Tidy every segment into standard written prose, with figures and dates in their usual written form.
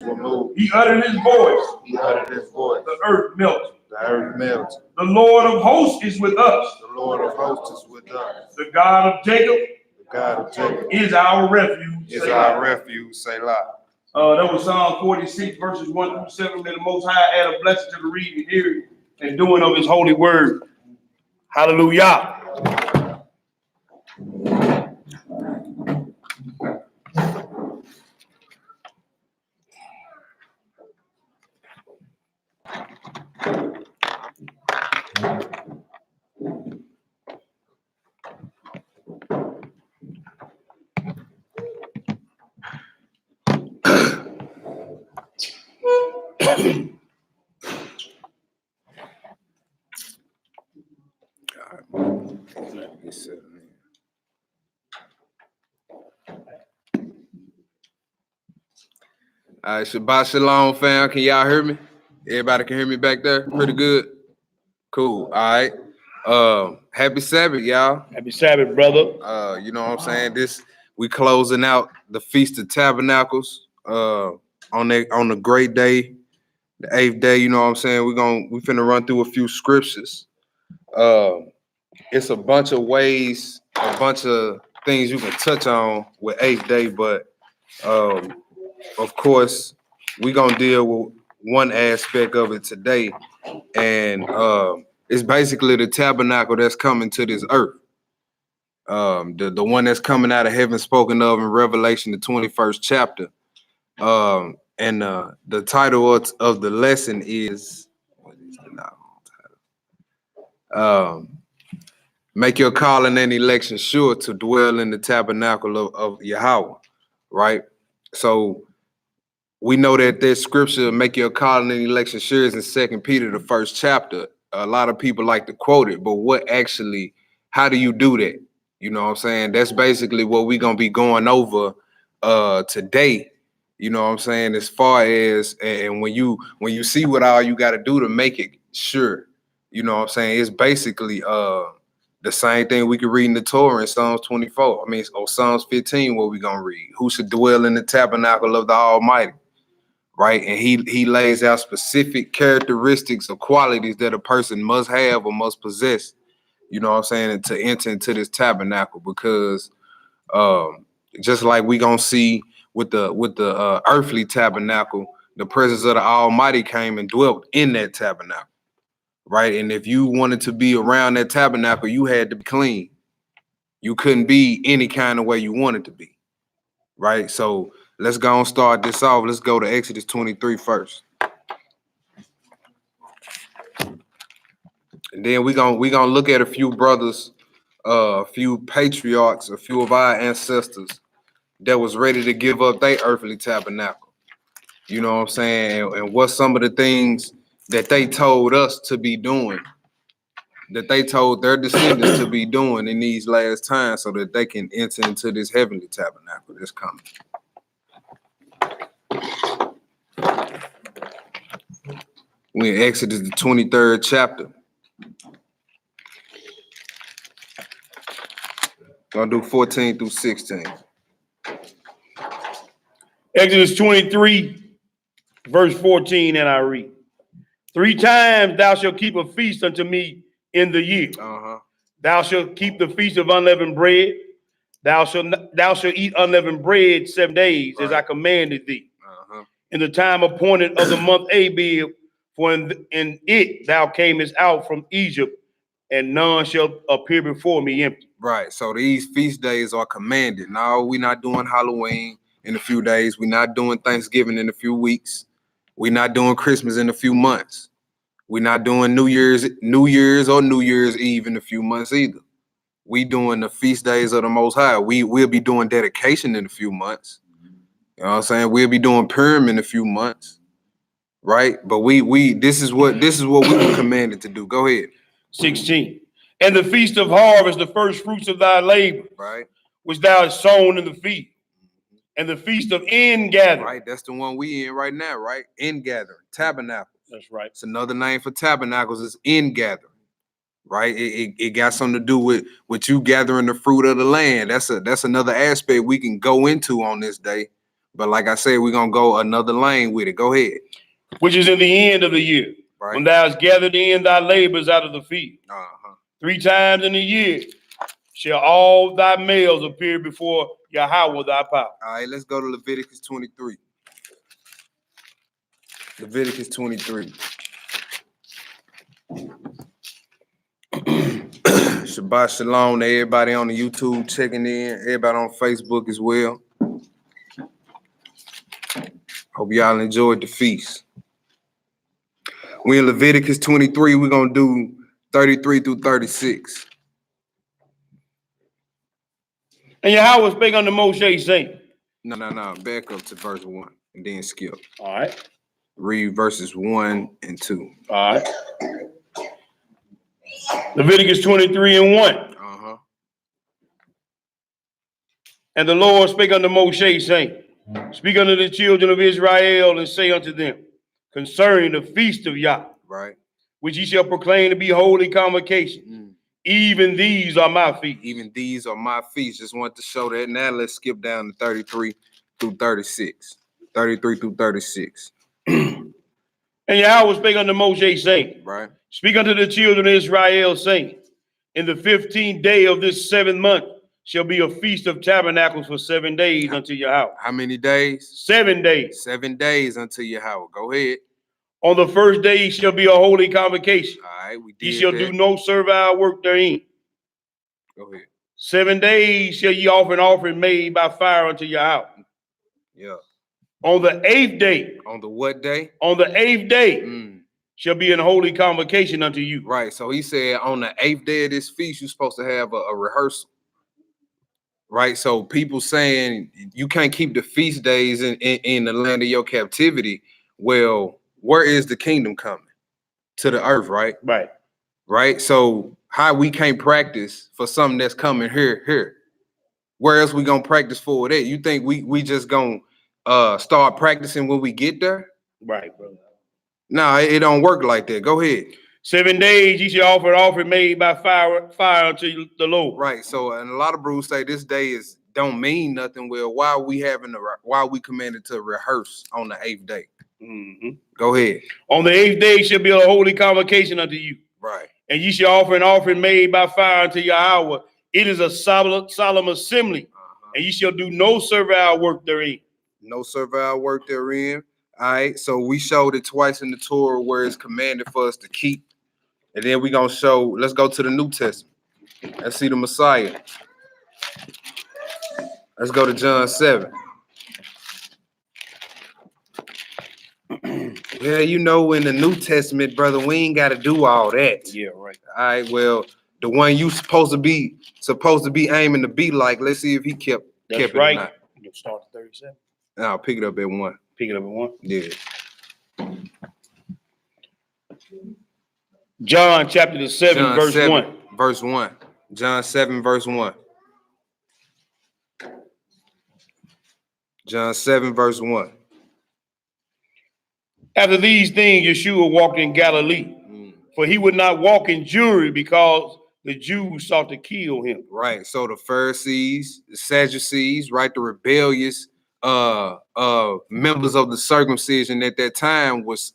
were moved. He uttered his voice. He uttered his voice. The earth melted. The earth melted. The Lord of hosts is with us. The Lord of hosts is with us. The God of Jacob, The God of Jacob is our refuge. is our refuge. Selah. That was Psalm 46, verses 1 through 7. May the Most High add a blessing to the reading, hearing, and doing of his holy word. Hallelujah. All right, Shabbat Shalom, fam. Can y'all hear me? Everybody can hear me back there? Pretty good? Cool. All right. Happy Sabbath, y'all. Happy Sabbath, brother. You know what I'm saying? We closing out the Feast of Tabernacles on the great day, the 8th day, you know what I'm saying? We finna run through a few scriptures. It's a bunch of ways, a bunch of things you can touch on with 8th day, but of course, we're gonna deal with one aspect of it today, and it's basically the tabernacle that's coming to this earth. The one that's coming out of heaven, spoken of in Revelation, the 21st chapter. And the title of the lesson is, what is the title? Make your calling and election sure to dwell in the tabernacle of Yahweh, right? So we know that this scripture, make your calling and election sure, is in 2 Peter, the 1st chapter. A lot of people like to quote it, but how do you do that? You know what I'm saying? That's basically what we're going to be going over today. You know what I'm saying? As far as, and when you see what all you got to do to make it sure, you know what I'm saying? It's basically the same thing we could read in the Torah in Psalms 24. Or Psalms 15, what we going to read. Who should dwell in the tabernacle of the Almighty? Right? And he lays out specific characteristics or qualities that a person must have or must possess, you know what I'm saying, to enter into this tabernacle, because just like we gonna see with the earthly tabernacle, the presence of the Almighty came and dwelt in that tabernacle, right? And if you wanted to be around that tabernacle, you had to be clean. You couldn't be any kind of way you wanted to be, right? So let's go and start this off. Let's go to Exodus 23 first. And then we're gonna look at a few brothers, a few patriarchs, a few of our ancestors that was ready to give up their earthly tabernacle. You know what I'm saying? And what some of the things that they told us to be doing, that they told their descendants to be doing in these last times, so that they can enter into this heavenly tabernacle that's coming. We're in Exodus, the 23rd chapter. Gonna do 14 through 16. Exodus 23, verse 14, and I read. 3 times thou shalt keep a feast unto me in the year. Thou shalt keep the feast of unleavened bread. Thou shalt eat unleavened bread 7 days, right, as I commanded thee. In the time appointed of the month Abib, for in it thou camest out from Egypt, and none shall appear before me empty. Right. So these feast days are commanded. No, we're not doing Halloween in a few days. We're not doing Thanksgiving in a few weeks. We're not doing Christmas in a few months. We're not doing New Year's or New Year's Eve in a few months either. We doing the feast days of the Most High. We'll be doing dedication in a few months. You know what I'm saying? We'll be doing Purim in a few months, right? But this is what we were commanded to do. Go ahead. 16. And the feast of harvest, the first fruits of thy labor, right, which thou hast sown in the field, and the feast of ingathering. Right, that's the one we in right now, right? Ingathering, tabernacle. That's right. It's another name for tabernacles. Is ingathering, right? It got something to do with you gathering the fruit of the land. That's another aspect we can go into on this day, But like I said, we're gonna go another lane with it. Go ahead. Which is in the end of the year, Right. when thou hast gathered in thy labors out of the field. Uh-huh. 3 times in a year shall all thy males appear before Yahweh thy power. All right, let's go to Leviticus 23. Leviticus 23. Shabbat shalom to everybody on the YouTube checking in, everybody on Facebook as well. Hope y'all enjoyed the feast. We in Leviticus 23, we're gonna do 33 through 36. And Yahweh spake unto Moshe, saying, No, back up to verse 1 and then skip. all right, Read verses 1 and 2. all right. Leviticus 23 and 1. Uh-huh. And the Lord spake unto Moshe, saying, speak unto the children of Israel, and say unto them, concerning the feast of Yah, Right. which ye shall proclaim to be holy convocation. Even these are my feast. Even these are my feasts. Just want to show that. Now let's skip down to 33 through 36. 33 through 36. And Yahweh spake unto Moshe, saying, Right. speak unto the children of Israel, saying, in the 15th day of this 7th month shall be a feast of tabernacles for 7 days unto Yahweh. How many days? 7 days. 7 days unto Yahweh. Go ahead. On the first day shall be a holy convocation. All right, we did Ye shall that. do no servile work therein. Go ahead. 7 days shall ye offer an offering made by fire unto Yahweh. Yeah. On the 8th day. On the what day? On the 8th day shall be an holy convocation unto you. Right. So he said on the 8th day of this feast, you're supposed to have a rehearsal. Right. So people saying you can't keep the feast days in the land of your captivity. Well, where is the kingdom coming? To the earth, right? Right. Right. So how we can't practice for something that's coming here? Where else we gonna practice for that? You think we just gonna start practicing when we get there? Right, brother. No, it don't work like that. Go ahead. 7 days ye shall offer an offering made by fire unto the Lord. Right. So, and a lot of brews say this day don't mean nothing. Well, why are we commanded to rehearse on the 8th day? Go ahead. On the 8th day shall be a holy convocation unto you. Right. And ye shall offer an offering made by fire unto Yahweh. It is a solemn assembly, and ye shall do no servile work therein. No servile work therein. All right. So we showed it twice in the Torah where it's commanded for us to keep. And then we're going to show, let's go to the New Testament. Let's see the Messiah. Let's go to John 7. Yeah, you know, in the New Testament, brother, we ain't got to do all that. Yeah, right. All right, well, the one you supposed to be aiming to be like, let's see if he kept That's it right. or not. You'll start at 37. I'll pick it up at 1. Pick it up at 1. Yeah. John chapter 7, John verse 7, 1. Verse 1. John 7, verse 1. John 7, verse 1. After these things, Yeshua walked in Galilee, for he would not walk in Jewry because the Jews sought to kill him. Right. So the Pharisees, the Sadducees, right, the rebellious members of the circumcision at that time was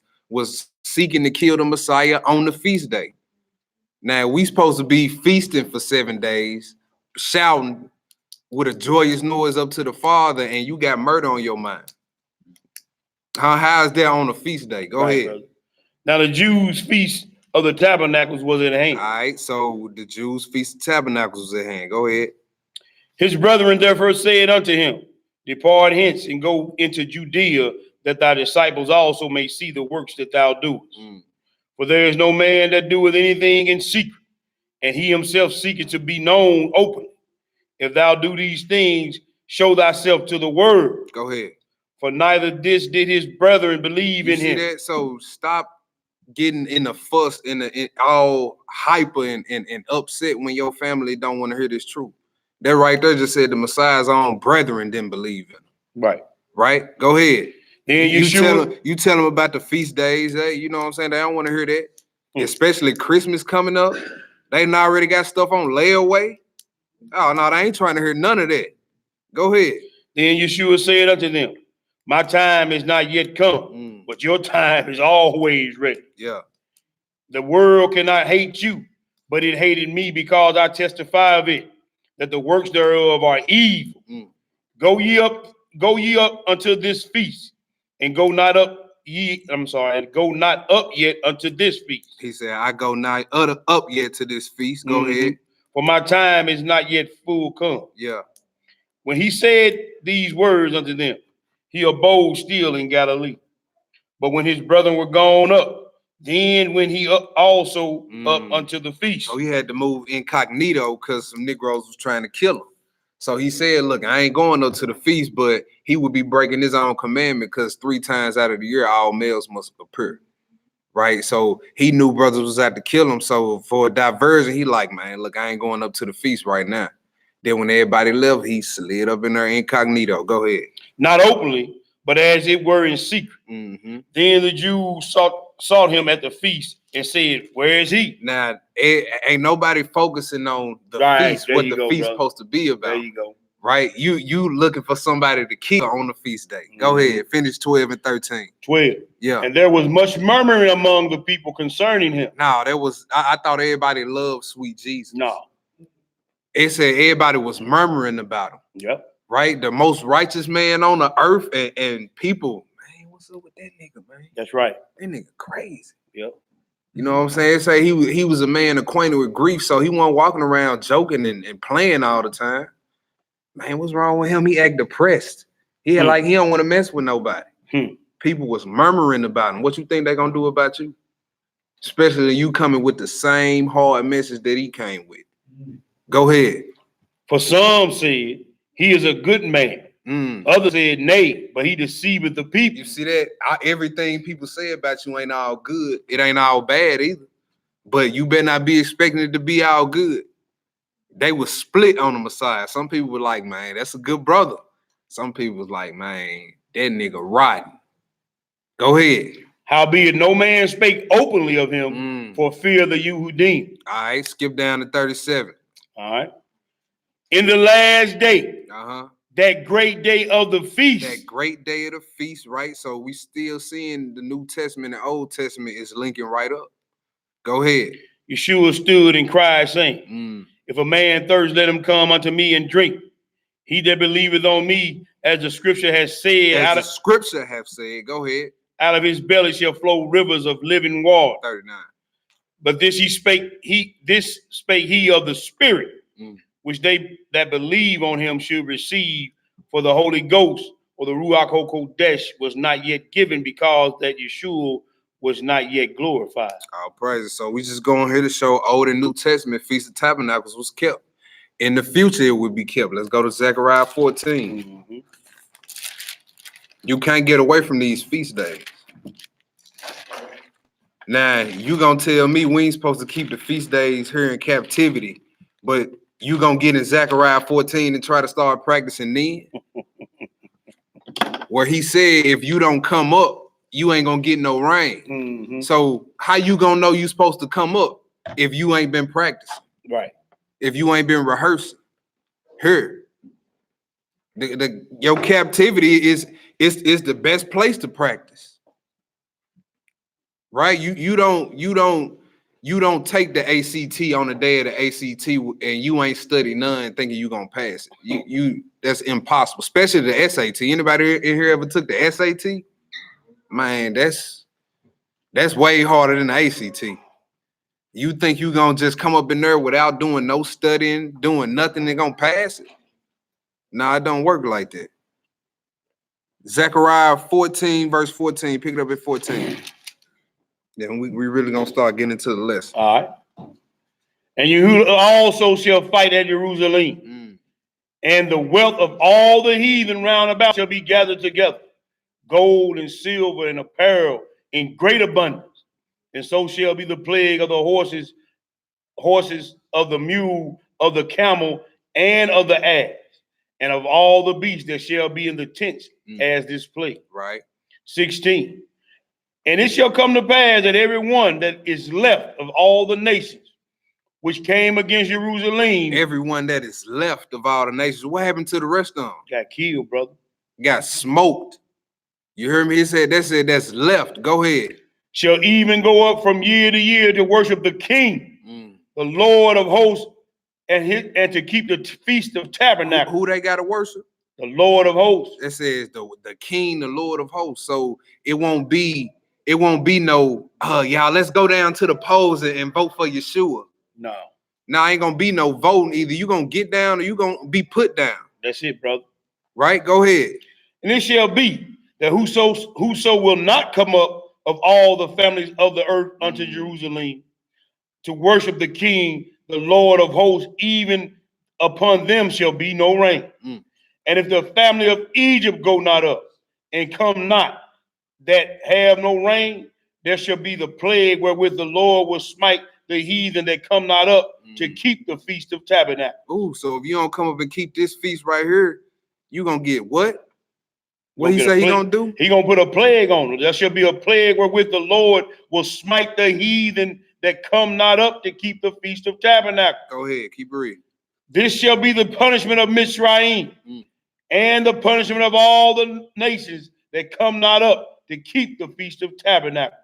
seeking to kill the Messiah on the feast day. Now we supposed to be feasting for 7 days, shouting with a joyous noise up to the Father, and you got murder on your mind. How is that on a feast day? Go ahead. Brother. Now the Jews' feast of the tabernacles was at hand. All right, so the Jews' feast of tabernacles was at hand. Go ahead. His brethren therefore said unto him, depart hence and go into Judea, that thy disciples also may see the works that thou doest. For there is no man that doeth anything in secret, and he himself seeketh to be known openly. If thou do these things, show thyself to the word. Go ahead. For neither this did his brethren believe in him. That? So stop getting in a fuss, in all hyper and upset when your family don't want to hear this truth. That right there just said the Messiah's own brethren didn't believe in him. Right. Right? Go ahead. Then you tell them about the feast days. Hey, you know what I'm saying? They don't want to hear that. Especially Christmas coming up. They done already got stuff on layaway. Oh, no, they ain't trying to hear none of that. Go ahead. Then Yeshua said unto them, My time is not yet come, but your time is always ready. Yeah. The world cannot hate you, but it hated me because I testify of it, that the works thereof are evil. Go ye up unto this feast, and go not up yet unto this feast. He said, I go not up yet to this feast. Go ahead. For my time is not yet full come. Yeah. When he said these words unto them, he abode still in Galilee. But when his brethren were gone up, then went he up also up unto the feast. So he had to move incognito because some Negroes was trying to kill him. So he said, look, I ain't going up to the feast, but he would be breaking his own commandment because 3 times out of the year, all males must appear. Right? So he knew brothers was out to kill him. So for a diversion, he like, man, look, I ain't going up to the feast right now. Then when everybody left, he slid up in there incognito. Go ahead. Not openly, but as it were in secret. Then the Jews sought him at the feast and said, where is he? Now, ain't nobody focusing on the feast, what the feast supposed to be about. There you go. Right? You looking for somebody to kill on the feast day. Go ahead. Finish 12 and 13. 12. Yeah. And there was much murmuring among the people concerning him. No, there was, I thought everybody loved sweet Jesus. No. It said everybody was murmuring about him. Yep. Right? The most righteous man on the earth, and people, man, what's up with that nigga, man? That's right. That nigga crazy. Yep. You know what I'm saying? It say he was a man acquainted with grief, so he wasn't walking around joking and playing all the time. Man, what's wrong with him? He act depressed. He had like he don't want to mess with nobody. People was murmuring about him. What you think they gonna do about you? Especially you coming with the same hard message that he came with. Go ahead. For some said, he is a good man. Others said, nay, but he deceiveth the people. You see that? Everything people say about you ain't all good. It ain't all bad either. But you better not be expecting it to be all good. They was split on the Messiah. Some people were like, man, that's a good brother. Some people was like, man, that nigga rotten. Go ahead. Howbeit no man spake openly of him for fear of the Yehudim. All right, skip down to 37. All right. In the last day, that great day of the feast. That great day of the feast, right? So we still seeing the New Testament and Old Testament is linking right up. Go ahead. Yeshua stood and cried, saying, if a man thirst, let him come unto me and drink. He that believeth on me, as the scripture has said. Scripture have said. Go ahead. Out of his belly shall flow rivers of living water. 39. But this spake he of the Spirit, which they that believe on him should receive, for the Holy Ghost or the Ruach HaKodesh was not yet given, because that Yeshua was not yet glorified. All praises. So we just going here to show Old and New Testament Feast of Tabernacles was kept. In the future, it would be kept. Let's go to Zechariah 14. You can't get away from these feast days. Now, you gonna tell me we ain't supposed to keep the feast days here in captivity, but you gonna get in Zechariah 14 and try to start practicing then? Where he said, if you don't come up, you ain't gonna get no rain. So how you gonna know you supposed to come up if you ain't been practicing? Right. If you ain't been rehearsing? Here, your captivity is the best place to practice. Right? You don't take the ACT on the day of the ACT and you ain't study none thinking you gonna pass it. You that's impossible, especially the SAT. Anybody in here ever took the SAT? Man, that's way harder than the ACT. You think you gonna just come up in there without doing no studying, doing nothing, and gonna pass it? Nah, it don't work like that. Zechariah 14, verse 14. Pick it up at 14. Then we really gonna start getting into the lesson. All right. And you also shall fight at Jerusalem, and the wealth of all the heathen round about shall be gathered together, gold and silver and apparel in great abundance. And so shall be the plague of the horses, of the mule, of the camel, and of the ass, and of all the beasts that shall be in the tents as this plague. Right. 16. And it shall come to pass that every one that is left of all the nations which came against Jerusalem. Everyone that is left of all the nations. What happened to the rest of them? Got killed, brother. Got smoked. You heard me? He said that's left. Go ahead. Shall even go up from year to year to worship the King, the Lord of hosts, and to keep the feast of Tabernacle. Who they gotta worship? The Lord of hosts. It says the King, the Lord of hosts. So it won't be no, y'all, let's go down to the polls and vote for Yeshua. No. Now ain't gonna be no voting. Either you gonna get down or you gonna be put down. That's it, brother. Right? Go ahead. And it shall be that whoso will not come up of all the families of the earth unto Jerusalem to worship the King, the Lord of hosts, even upon them shall be no rain. And if the family of Egypt go not up and come not, that have no rain, there shall be the plague wherewith the Lord will smite the heathen that come not up to keep the feast of Tabernacle. Ooh, so if you don't come up and keep this feast right here, you gonna get what? What he say he gonna do? He gonna put a plague on it. There shall be a plague wherewith the Lord will smite the heathen that come not up to keep the feast of Tabernacle. Go ahead, keep reading. This shall be the punishment of Mitzrayim and the punishment of all the nations that come not up to keep the feast of Tabernacles.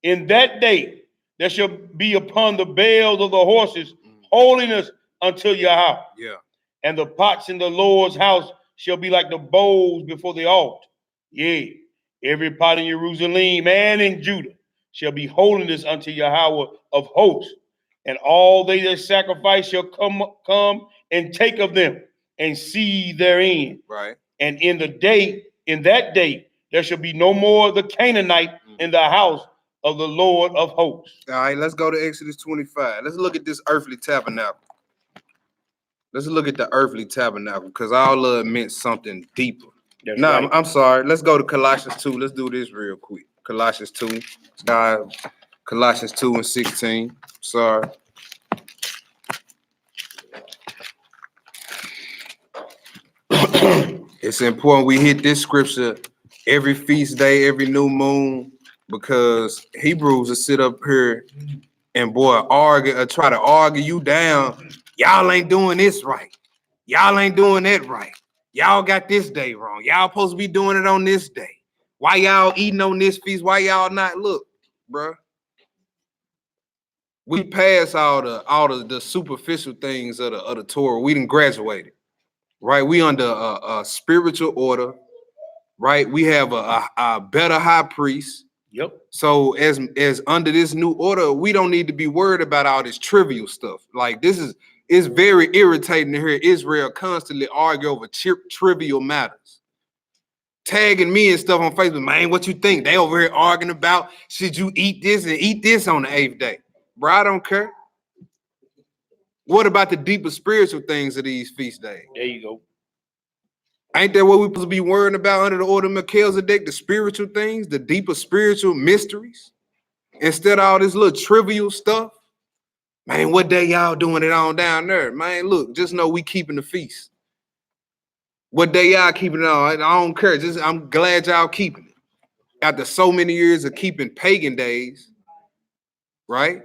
In that day there shall be upon the bales of the horses holiness unto Yahweh. Yeah. And the pots in the Lord's house shall be like the bowls before the altar. Yea, every pot in Jerusalem and in Judah shall be holiness unto Yahweh of hosts. And all they that sacrifice shall come and take of them and see therein. Right. And in that day, there shall be no more the Canaanite in the house of the Lord of hosts. All right, let's go to Exodus 25. Let's look at this earthly tabernacle. Let's look at the earthly tabernacle because all of it meant something deeper. Right. I'm sorry. Let's go to Colossians 2. Let's do this real quick. Colossians 2. Colossians 2 and 16. Sorry. It's important we hit this scripture every feast day, every new moon, because Hebrews will sit up here and try to argue you down. Y'all ain't doing this right. Y'all ain't doing that right. Y'all got this day wrong. Y'all supposed to be doing it on this day. Why y'all eating on this feast? Why y'all not? Look, bro. We pass all the superficial things of the Torah. We done graduated, right? We under a spiritual order, right? We have a better high priest. Yep. So as under this new order, we don't need to be worried about all this trivial stuff. Like it's very irritating to hear Israel constantly argue over trivial matters. Tagging me and stuff on Facebook, man, what you think? They over here arguing about, should you eat this and eat this on the 8th day? Bro, I don't care. What about the deeper spiritual things of these feast days? There you go. Ain't that what we supposed to be worrying about under the order of Melchizedek? The spiritual things, the deeper spiritual mysteries, instead of all this little trivial stuff. Man, what day y'all doing it on down there? Man, look, just know we keeping the feast. What day y'all keeping it on? I don't care. I'm glad y'all keeping it. After so many years of keeping pagan days, right?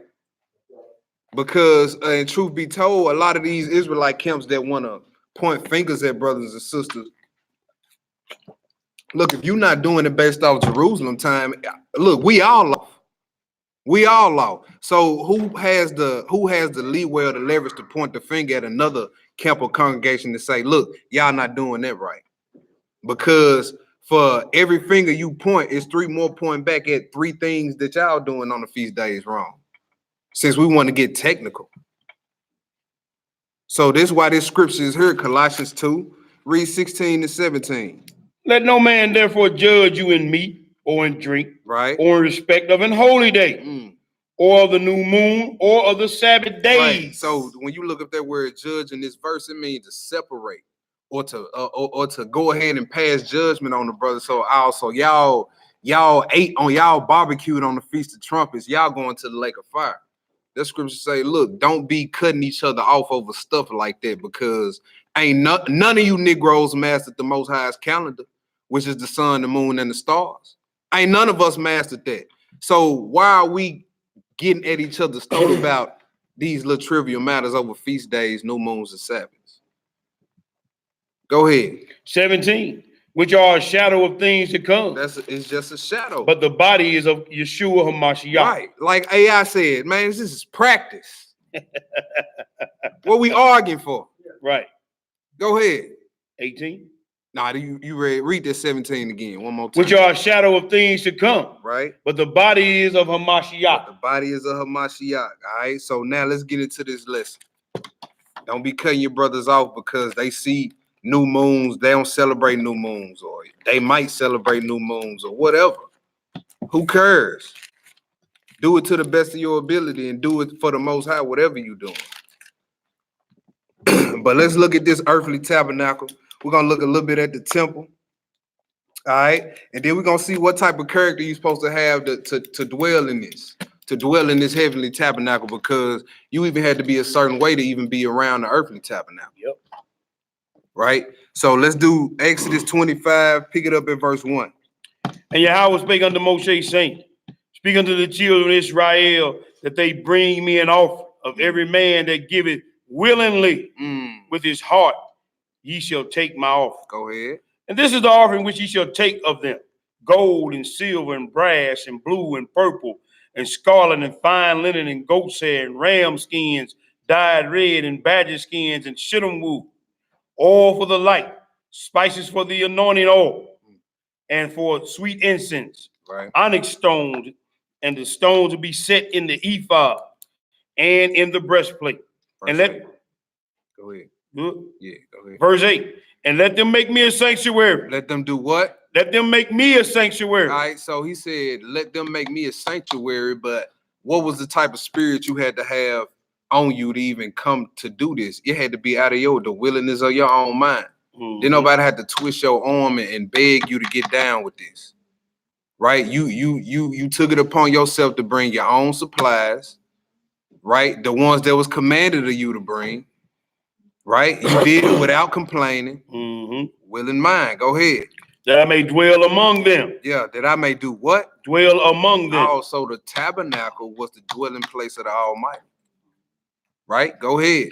Because, and truth be told, a lot of these Israelite camps that want to point fingers at brothers and sisters. Look, if you're not doing it based off Jerusalem time, look, we all lost. We all lost. So who has the leeway or the leverage to point the finger at another camp or congregation to say, look, y'all not doing that right? Because for every finger you point, it's 3 more pointing back at 3 things that y'all doing on the feast days wrong. Since we want to get technical. So this is why this scripture is here, Colossians 2, read 16 and 17. Let no man therefore judge you in meat or in drink, right, or in respect of an holy day, or of the new moon, or of the Sabbath days. Right. So when you look up that word judge in this verse, it means to separate or to go ahead and pass judgment on the brother. So also y'all ate on, y'all barbecued on the Feast of Trumpets, y'all going to the lake of fire. That scripture say, look, don't be cutting each other off over stuff like that, because none of you Negroes mastered the Most High's calendar, which is the sun, the moon, and the stars. Ain't none of us mastered that. So why are we getting at each other's throat about these little trivial matters over feast days, new moons, and Sabbaths? Go ahead. 17. which are a shadow of things to come. It's just a shadow. But the body is of Yeshua HaMashiach. Right. Like AI said, man, this is practice. What we arguing for? Right. Go ahead. 18. Nah, you read this 17 again, one more time. Which are a shadow of things to come. Right. But the body is of Hamashiach. The body is of Hamashiach. All right. So now let's get into this lesson. Don't be cutting your brothers off because they see new moons. They don't celebrate new moons, or they might celebrate new moons or whatever. Who cares? Do it to the best of your ability and do it for the Most High, whatever you're doing. But let's look at this earthly tabernacle. We're going to look a little bit at the temple. All right. And then we're going to see what type of character you're supposed to have to dwell in this. To dwell in this heavenly tabernacle, because you even had to be a certain way to even be around the earthly tabernacle. Yep. Right? So let's do Exodus 25, pick it up at verse 1. And Yahweh spake unto Moshe, saying, speak unto the children of Israel, that they bring me an offering of every man that giveth willingly with his heart, ye shall take my offering. Go ahead. And this is the offering which ye shall take of them: gold and silver and brass and blue and purple and scarlet and fine linen and goat's hair and ram skins dyed red and badger skins and shittim wool, oil for the light, spices for the anointing oil, and for sweet incense, Right. onyx stones, and the stones to be set in the ephod and in the breastplate. Verse And 8. Go ahead. Yeah, go ahead. Verse 8, and let them make me a sanctuary. Let them do what? Let them make me a sanctuary. All right, so he said, let them make me a sanctuary, but what was the type of spirit you had to have on you to even come to do this? It had to be out of the willingness of your own mind. Then nobody had to twist your arm and beg you to get down with this. Right? You took it upon yourself to bring your own supplies, right? The ones that was commanded of you to bring, right? You did it without complaining. Willing mind. Go ahead. That I may dwell among them. Yeah, that I may do what? Dwell among them. Also, the tabernacle was the dwelling place of the Almighty. Right? Go ahead.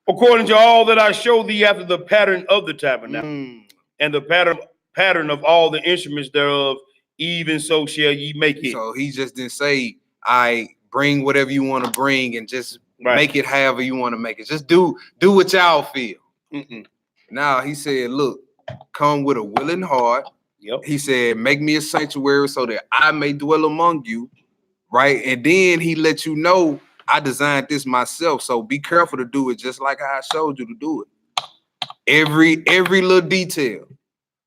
According to all that I show thee after the pattern of the tabernacle, and the pattern of all the instruments thereof, even so shall ye make it. So he just didn't say, I bring whatever you want to bring and just make it however you want to make it. Just do what y'all feel. Now he said, look, come with a willing heart. Yep. He said, make me a sanctuary so that I may dwell among you. Right. And then he let you know, I designed this myself. So be careful to do it just like how I showed you to do it. Every little detail.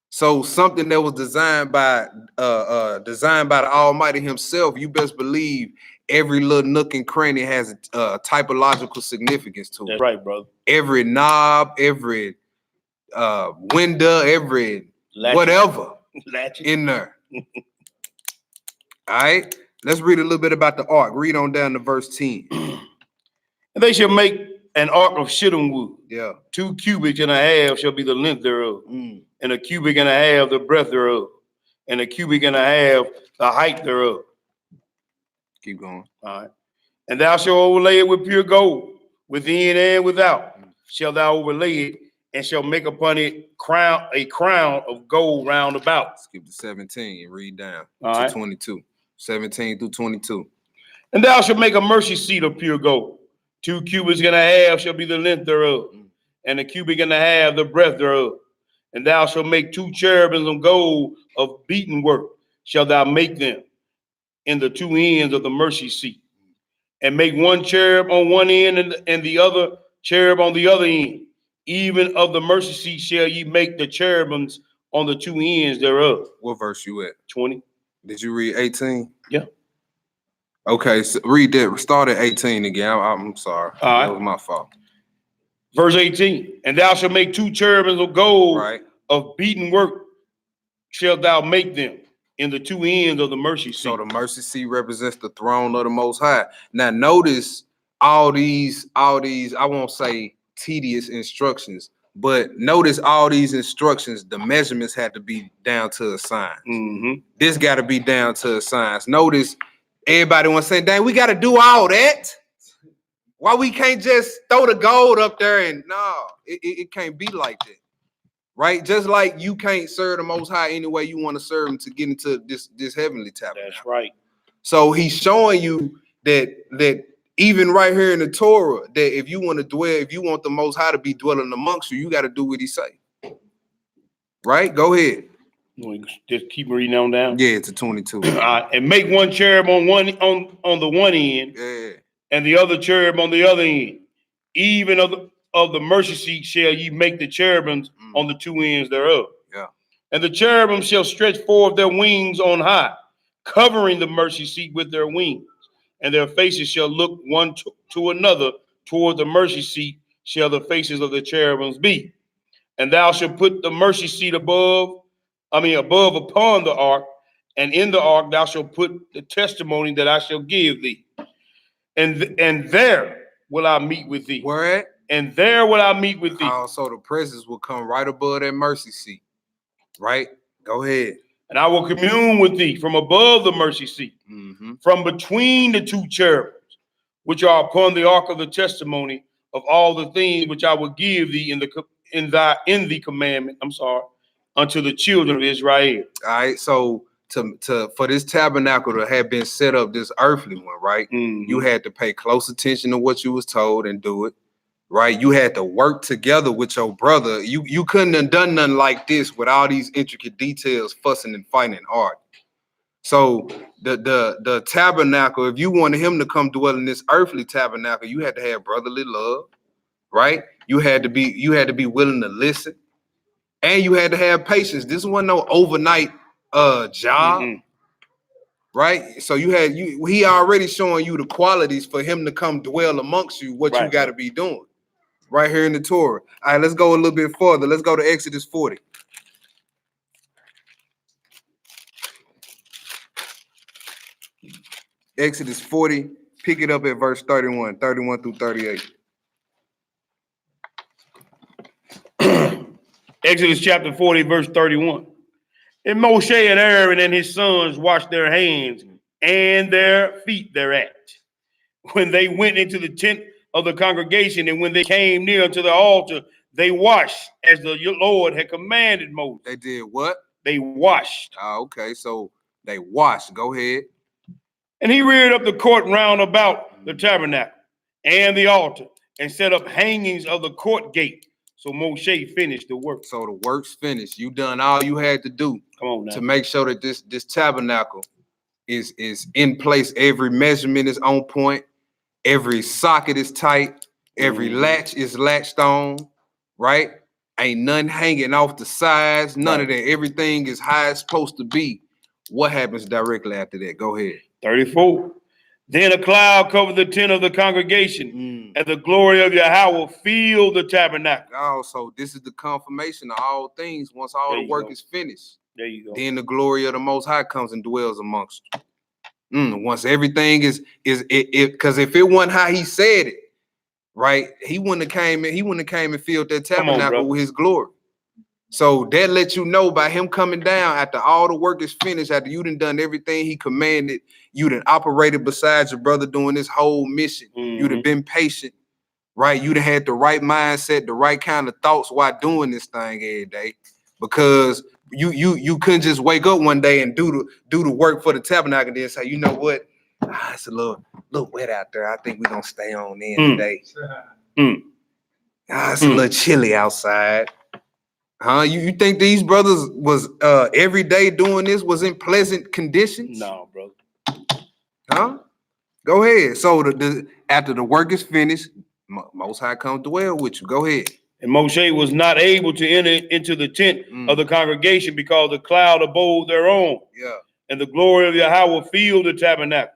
So something that was designed by the Almighty himself, you best believe every little nook and cranny has a typological significance to it. That's right, brother. Every knob, every window, every whatever in there. All right. Let's read a little bit about the ark. Read on down to verse 10. And they shall make an ark of shittim wood. Yeah. 2 cubits and a half shall be the length thereof, and a cubit and a half the breadth thereof, and a cubit and a half the height thereof. Keep going. All right. And thou shalt overlay it with pure gold, within and without. Shall thou overlay it, and shall make upon it a crown of gold round about. Skip to 17 and read down to 22. 17 through 22. And thou shalt make a mercy seat of pure gold. 2 cubits and a half shall be the length thereof, and a cubit and a half the breadth thereof. And thou shalt make 2 cherubims of gold of beaten work. Shall thou make them in the 2 ends of the mercy seat, and make 1 cherub on one end and the other cherub on the other end. Even of the mercy seat shall ye make the cherubims on the 2 ends thereof. What verse you at? 20. Did you read 18? Yeah. Okay, so read that. Start at 18 again. I'm sorry. That was my fault. Verse 18. And thou shalt make 2 cherubims of gold of beaten work. Shalt thou make them in the 2 ends of the mercy seat. So the mercy seat represents the throne of the Most High. Now notice all these, I won't say tedious instructions, but notice all these instructions, the measurements had to be down to a science. This got to be down to a science. Notice everybody wants to say, dang, we got to do all that. Why we can't just throw the gold up there? And no, it can't be like that. right? Just like you can't serve the Most High any way you want to serve him to get into this heavenly tabernacle. That's right. So he's showing you that even right here in the Torah, that if you want to dwell, if you want the Most High to be dwelling amongst you, you got to do what he say. Right? Go ahead. Just keep reading on down. Yeah, to 22. And make one cherub on the one end, Yeah. and the other cherub on the other end. Even of the mercy seat shall ye make the cherubims on the two ends thereof. Yeah. And the cherubim shall stretch forth their wings on high, covering the mercy seat with their wings. And their faces shall look one to another toward the mercy seat shall the faces of the cherubims be. And thou shalt put the mercy seat above upon the ark, and in the ark thou shalt put the testimony that I shall give thee. And there will I meet with thee. Where at? And there will I meet with thee. So the presence will come right above that mercy seat. Right? Go ahead. And I will commune with thee from above the mercy seat, from between the two cherubims, which are upon the ark of the testimony of all the things which I will give thee in the commandment. Unto the children of Israel. All right. So for this tabernacle to have been set up, this earthly one, right? You had to pay close attention to what you was told and do it. Right, you had to work together with your brother. You couldn't have done nothing like this with all these intricate details, fussing and fighting hard. So the tabernacle, if you wanted him to come dwell in this earthly tabernacle, you had to have brotherly love, right? You had to be willing to listen, and you had to have patience. This wasn't no overnight job, right? So he already showing you the qualities for him to come dwell amongst you. What you got to be doing. Right here in the Torah. All right, let's go a little bit further. Let's go to Exodus 40. Exodus 40, pick it up at verse 31 through 38. Exodus chapter 40, verse 31. And Moshe and Aaron and his sons washed their hands and their feet thereat when they went into the tent of the congregation, and when they came near to the altar, they washed as the Lord had commanded Moses. They did what? They washed. Okay, so they washed. Go ahead. And he reared up the court round about the tabernacle and the altar, and set up hangings of the court gate. So Moshe finished the work. So the work's finished. You done all you had to do. Come on now. To make sure that this tabernacle is in place. Every measurement is on point. Every socket is tight. Every latch is latched on, right? Ain't none hanging off the sides. None of that. Everything is how it's supposed to be. What happens directly after that? Go ahead. 34. Then a cloud covered the tent of the congregation, and the glory of Yahweh filled the tabernacle. Oh, so this is the confirmation of all things. Once all the work is finished, there you go. Then the glory of the Most High comes and dwells amongst you. Once everything is because if it wasn't how he said it, right, he wouldn't have came and filled that tabernacle with his glory. So that lets you know by him coming down after all the work is finished, after you done everything he commanded, you done operated beside your brother doing this whole mission. You'd have been patient, right? You'd have had the right mindset, the right kind of thoughts while doing this thing every day, because you couldn't just wake up one day and do the work for the tabernacle and then say, you know what, it's a little wet out there. I think we're gonna stay on in today. It's a little chilly outside. Huh? You think these brothers was every day doing this was in pleasant conditions? No, bro. Huh? Go ahead. So after the work is finished, Most High comes dwell with you. Go ahead. And Moshe was not able to enter into the tent of the congregation because the cloud abode thereon. Yeah. And the glory of Yahweh filled the tabernacle.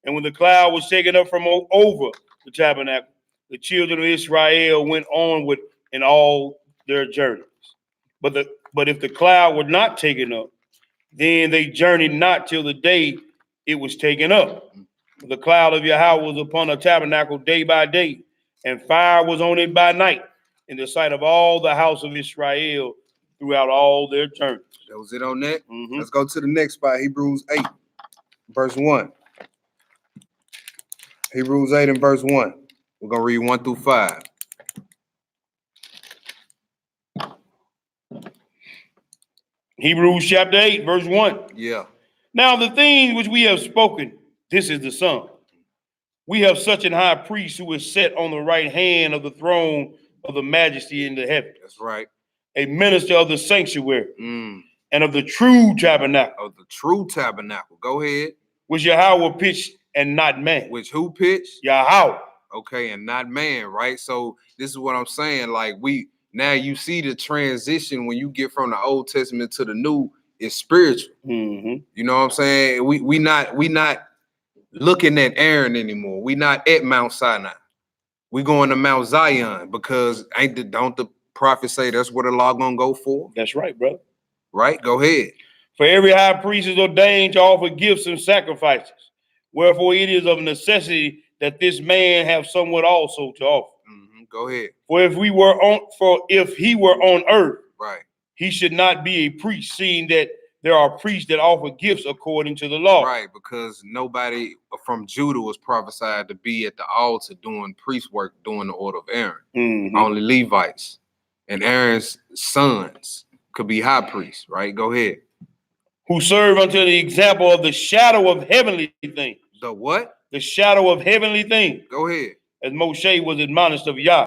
And when the cloud was taken up from over the tabernacle, the children of Israel went onward in all their journeys. But if the cloud were not taken up, then they journeyed not till the day it was taken up. The cloud of Yahweh was upon the tabernacle day by day, and fire was on it by night, in the sight of all the house of Israel throughout all their journeys. That was it on that. Let's go to the next spot, Hebrews 8, verse 1. Hebrews 8 and verse 1. We're going to read 1 through 5. Hebrews chapter 8, verse 1. Yeah. Now the things which we have spoken, this is the sum. We have such an high priest who is set on the right hand of the throne of the majesty in the heaven, That's right. a minister of the sanctuary Mm. and of the true tabernacle, Of the true tabernacle. Go ahead. which Yahweh pitched and not man. Which who pitched? Yahweh. Okay, and not man, right? So this is what I'm saying. Like now you see the transition when you get from the Old Testament to the New, it's spiritual. Mm-hmm. You know what I'm saying? We not looking at Aaron anymore. We not at Mount Sinai. We going to Mount Zion because don't the prophet say that's where the law gonna go for? That's right, brother. Right? Go ahead. For every high priest is ordained to offer gifts and sacrifices. Wherefore it is of necessity that this man have somewhat also to offer. Mm-hmm. Go ahead. For if he were on earth, Right. he should not be a priest, seeing that there are priests that offer gifts according to the law. Right, because nobody from Judah was prophesied to be at the altar doing priest work doing the order of Aaron. Mm-hmm. Only Levites and Aaron's sons could be high priests, right? Go ahead. Who serve unto the example of the shadow of heavenly things. The what? The shadow of heavenly things. Go ahead. As Moshe was admonished of Yah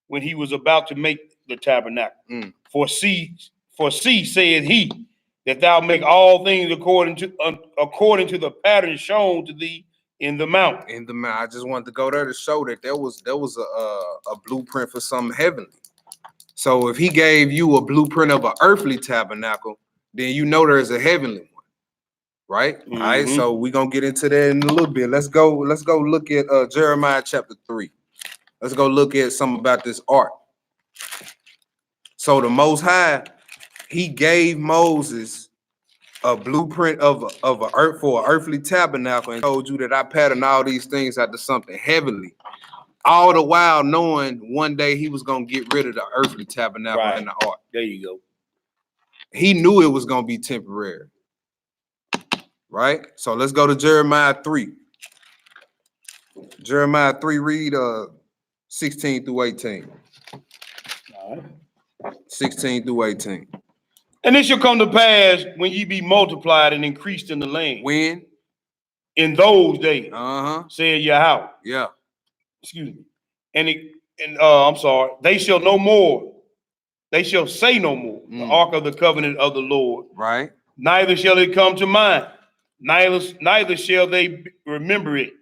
when he was about to make the tabernacle. Mm. For see, saith he, that thou make all things according to the pattern shown to thee in the mount. In the mount. I just wanted to go there to show that there was a blueprint for something heavenly. So if he gave you a blueprint of an earthly tabernacle, then you know there's a heavenly one. Right? Mm-hmm. All right. So we're gonna get into that in a little bit. Let's go look at Jeremiah chapter 3. Let's go look at something about this ark. So the Most High, he gave Moses a blueprint of an earthly tabernacle and told you that I patterned all these things after something heavenly. All the while knowing one day he was gonna get rid of the earthly tabernacle and the ark. There you go. He knew it was gonna be temporary. Right? So let's go to Jeremiah 3. Jeremiah 3, read 16 through 18. All right. 16 through 18. And it shall come to pass when ye be multiplied and increased in the land. When? In those days, said Yahweh. Yeah. Excuse me. I'm sorry. They shall no more. They shall say no more. The ark of the covenant of the Lord. Right. Neither shall it come to mind. Neither shall they remember it.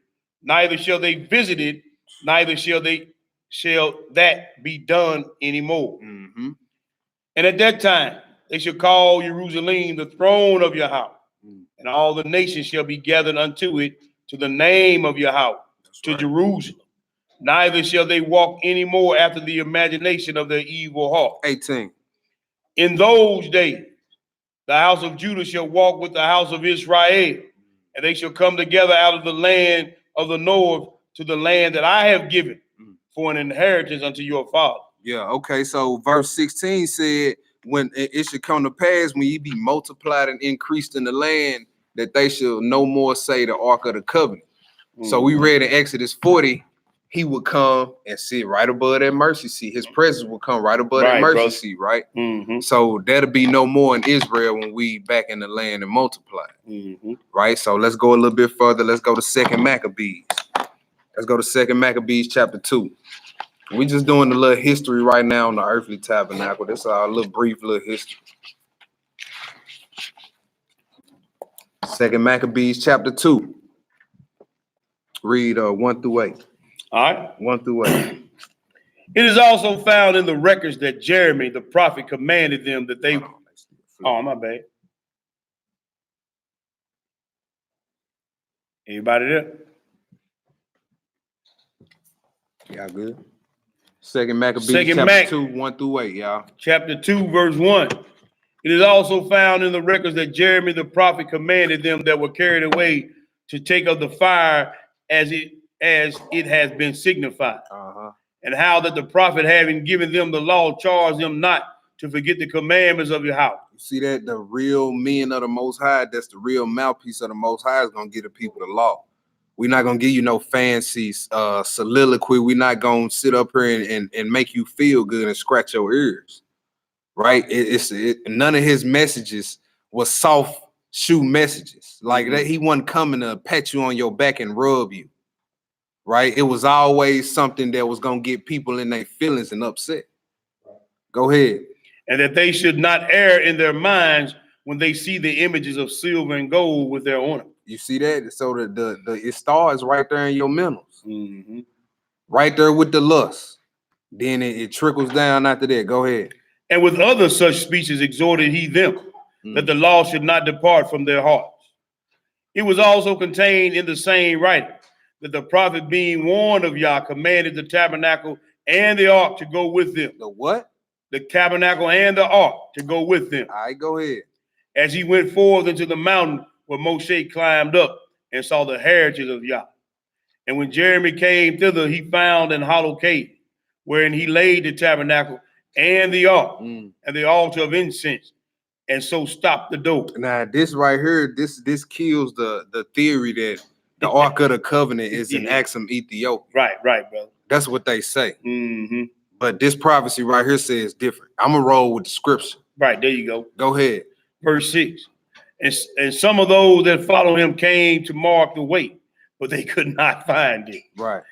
Neither shall they visit it. Neither shall that be done anymore. Mm-hmm. And at that time, they shall call Jerusalem the throne of Yahweh, and all the nations shall be gathered unto it, to the name of Yahweh, to Jerusalem. Neither shall they walk any more after the imagination of their evil heart. 18. In those days, the house of Judah shall walk with the house of Israel, and they shall come together out of the land of the north to the land that I have given for an inheritance unto your father. Yeah, okay. So verse 16 said, when it should come to pass when ye be multiplied and increased in the land, that they shall no more say the ark of the covenant. So we read in Exodus 40, he would come and sit right above that mercy seat. His presence will come right above that mercy seat, right? So that'll be no more in Israel when we back in the land and multiply, right? So let's go a little bit further. Let's go to 2 Maccabees. Let's go to 2 Maccabees chapter 2. We're just doing a little history right now on the earthly tabernacle. That's our little brief little history. 2 Maccabees chapter 2. Read 1 through 8. All right. 1 through 8. It is also found in the records that Jeremy, the prophet, commanded them that they... Oh, my bad. Anybody there? Y'all good? 2 Maccabees chapter 2, 1 through 8, y'all. Chapter 2, verse 1. It is also found in the records that Jeremy the prophet commanded them that were carried away to take of the fire as it has been signified. And how that the prophet, having given them the law, charged them not to forget the commandments of Yahweh. You see that? The real men of the Most High, that's the real mouthpiece of the Most High, is going to give the people the law. We're not going to give you no fancy soliloquy. We're not going to sit up here and make you feel good and scratch your ears. right? None of his messages was soft shoe messages. Like that, he wasn't coming to pat you on your back and rub you, right? It was always something that was gonna get people in their feelings and upset. Go ahead. And that they should not err in their minds when they see the images of silver and gold with their ornament. You see that? So it starts right there in your mentals, right there with the lust. Then it trickles down after that. Go ahead. And with other such speeches exhorted he them, that the law should not depart from their hearts. It was also contained in the same writing that the prophet, being warned of Yah, commanded the tabernacle and the ark to go with them. The what? The tabernacle and the ark to go with them. All right, go ahead. As he went forth into the mountain where Moshe climbed up and saw the heritage of Yah. And when Jeremy came thither, he found an hollow cave, wherein he laid the tabernacle and the ark and the altar of incense, and so stopped the door. Now, this right here, this kills the theory that the Ark of the Covenant is in Axum, Ethiopia. Right, brother. That's what they say. But this prophecy right here says different. I'm going to roll with the scripture. Right, there you go. Go ahead. Verse 6. And some of those that followed him came to mark the way, but they could not find it. Right.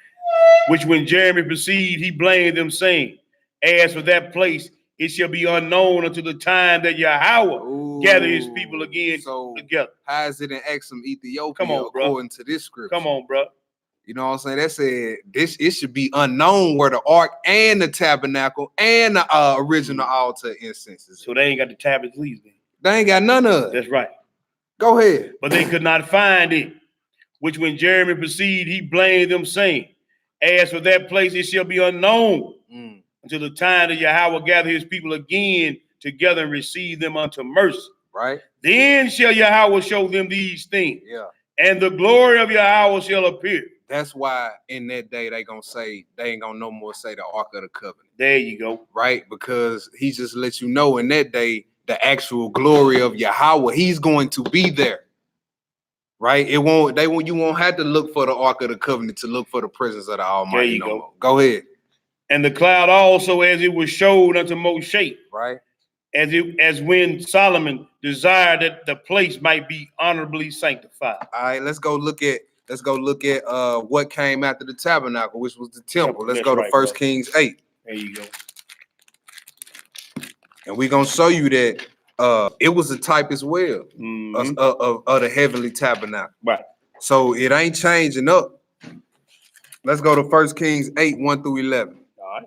Which when Jeremy perceived, he blamed them, saying, as for that place, it shall be unknown until the time that Yahweh gather his people again together. How is it in Axum, Ethiopia? Come on, bro. According to this scripture. Come on, bro. You know what I'm saying? That said, it should be unknown where the ark and the tabernacle and the original altar incenses. So they ain't got the tablets, please. They ain't got none of it. That's right. Go ahead. But they could not find it. Which when Jeremy perceived, he blamed them, saying, as for that place, it shall be unknown until the time that Yahweh gather his people again together and receive them unto mercy. Right. Then shall Yahweh show them these things. Yeah. And the glory of Yahweh shall appear. That's why in that day they gonna say they ain't gonna no more say the Ark of the Covenant. There you go. Right? Because he just lets you know in that day the actual glory of Yahweh, he's going to be there. Right? You won't have to look for the Ark of the Covenant to look for the presence of the Almighty. There you go. Go ahead. And the cloud also, as it was showed unto Moshe, right? As when Solomon desired that the place might be honorably sanctified. All right, let's go look at what came after the tabernacle, which was the temple. Let's go to 1 Kings 8. There you go. And we're gonna show you that it was a type as well of the heavenly tabernacle. Right. So it ain't changing up. Let's go to 1 Kings 8, 1 through 11. All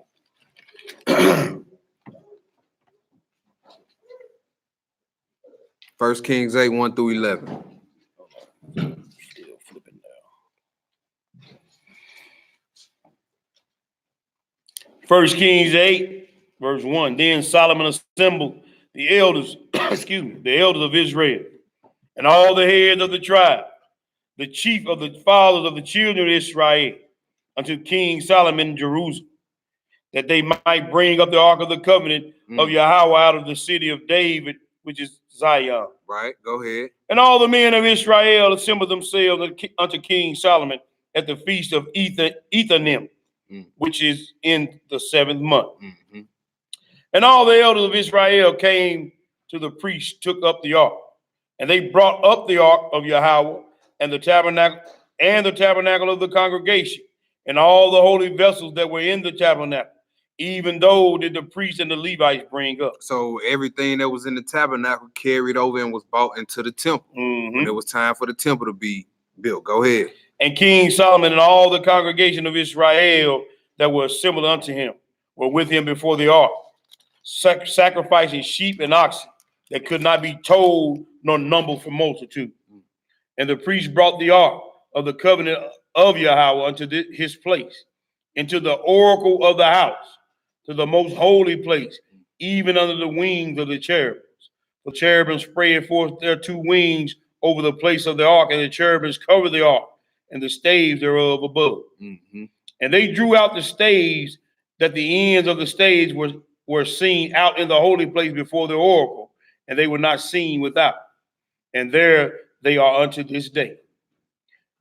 right. 1 Kings 8, 1 through 11. Still flipping now. 1 Kings 8, verse 1. Then Solomon assembled the elders, the elders of Israel, and all the heads of the tribe, the chief of the fathers of the children of Israel, unto King Solomon in Jerusalem, that they might bring up the ark of the covenant of Yahweh out of the city of David, which is Zion. Right, go ahead. And all the men of Israel assembled themselves unto King Solomon at the feast of Ethanim, which is in the 7th month. And all the elders of Israel came to the priest, took up the ark, and they brought up the ark of Yahweh and the tabernacle of the congregation, and all the holy vessels that were in the tabernacle, even though did the priests and the Levites bring up. So everything that was in the tabernacle carried over and was brought into the temple. When it was time for the temple to be built. Go ahead. And King Solomon and all the congregation of Israel that were assembled unto him were with him before the ark, sacrificing sheep and oxen that could not be told nor numbered for multitude. And the priest brought the ark of the covenant of Yahweh unto his place, into the oracle of the house, to the most holy place, even under the wings of the cherubims. The cherubim spread forth their 2 wings over the place of the ark, and the cherubims covered the ark, and the staves thereof above. And they drew out the staves, that the ends of the staves were seen out in the holy place before the oracle, and they were not seen without. And there they are unto this day.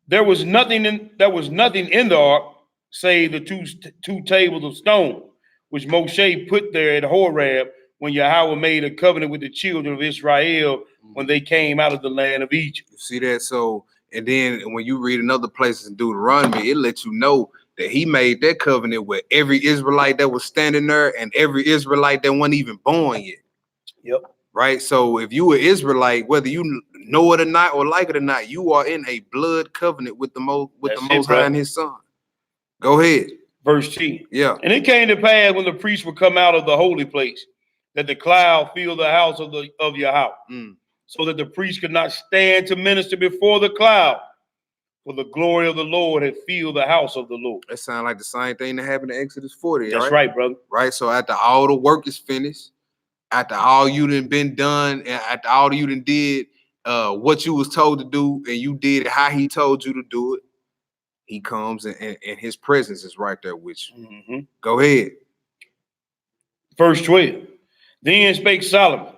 There was nothing in the ark, save the two tables of stone, which Moshe put there at Horeb when Yahweh made a covenant with the children of Israel when they came out of the land of Egypt. You see that? So, and then when you read in other places in Deuteronomy, it lets you know that he made that covenant with every Israelite that was standing there and every Israelite that wasn't even born yet. Yep. Right? So if you an Israelite, whether you know it or not or like it or not, you are in a blood covenant with the Most High and his son. Go ahead. Verse 10. Yeah. And it came to pass when the priest would come out of the holy place that the cloud filled the house of Yahweh, so that the priest could not stand to minister before the cloud, for the glory of the Lord had filled the house of the Lord. That sounds like the same thing that happened in Exodus 40. That's right, brother. Right. So after all the work is finished, after all you done been done, and after all you done did what you was told to do, and you did it how he told you to do it, he comes and his presence is right there with you. Go ahead. Verse 12. Then spake Solomon,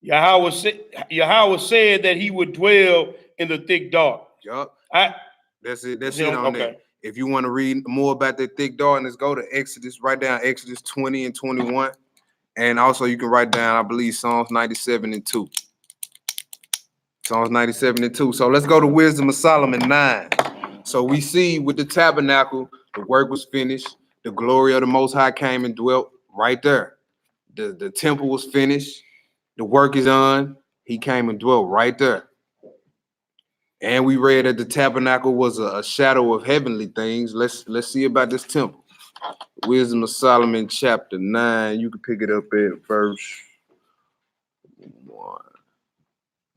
Yahweh said that he would dwell in the thick dark. Yup. That's it. That's it on that. If you want to read more about the thick darkness, go to Exodus. Write down Exodus 20 and 21. And also you can write down, I believe, Psalms 97 and 2. Psalms 97 and 2. So let's go to Wisdom of Solomon 9. So we see with the tabernacle, the work was finished. The glory of the Most High came and dwelt right there. The temple was finished. The work is done. He came and dwelt right there. And we read that the tabernacle was a shadow of heavenly things. Let's see about this temple. Wisdom of Solomon chapter 9. You can pick it up at verse 1.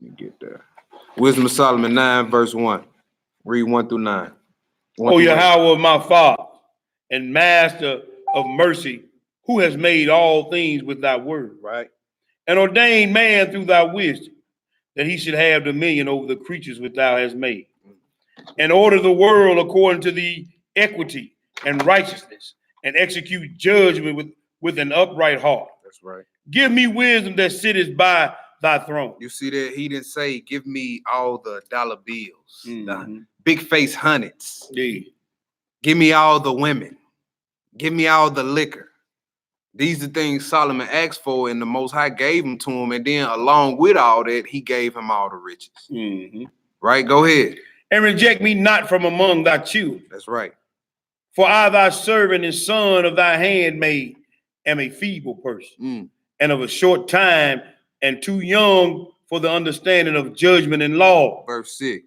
Let me get there. Wisdom of Solomon 9, verse 1. Read 1 through 9. O Yahweh, my Father, and Master of mercy, who has made all things with thy word, right? And ordained man through thy wisdom, that he should have dominion over the creatures which thou hast made, and order the world according to the equity and righteousness, and execute judgment with an upright heart. That's right. Give me wisdom that sitteth by thy throne. You see that he didn't say, give me all the dollar bills, the big face hundreds. Yeah. Give me all the women. Give me all the liquor. These are things Solomon asked for, and the Most High gave them to him. And then along with all that, he gave him all the riches. Right? Go ahead. And reject me not from among thy children. That's right. For I, thy servant and son of thy handmaid, am a feeble person, and of a short time, and too young for the understanding of judgment and law. Verse 6.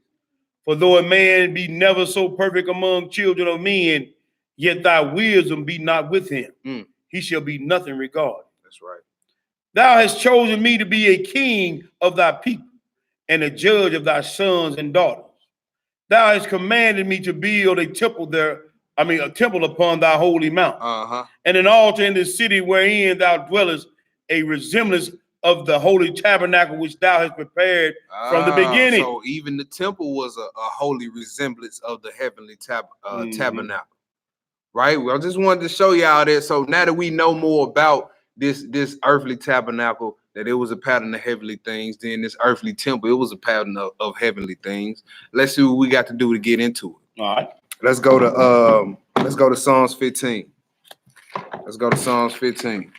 For though a man be never so perfect among children of men, yet thy wisdom be not with him. He shall be nothing regarded. That's right. Thou hast chosen me to be a king of thy people and a judge of thy sons and daughters. Thou hast commanded me to build a temple a temple upon thy holy mount, and an altar in the city wherein thou dwellest, a resemblance of the holy tabernacle which thou hast prepared from the beginning. So even the temple was a holy resemblance of the heavenly tabernacle. Right? Well, I just wanted to show y'all that. So now that we know more about this earthly tabernacle, that it was a pattern of heavenly things, then this earthly temple, it was a pattern of heavenly things. Let's see what we got to do to get into it. All right. Let's go to Psalms 15. Let's go to Psalms 15.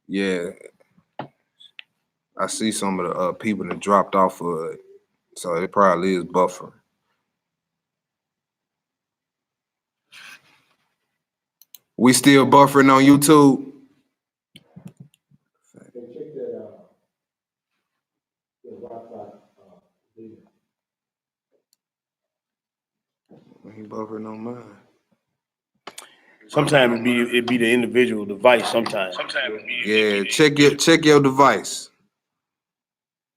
Yeah. I see some of the people that dropped off of it, so it probably is buffering. We still buffering on YouTube. He buffering on mine. Sometimes it be the individual device. Sometimes. Yeah, check your device.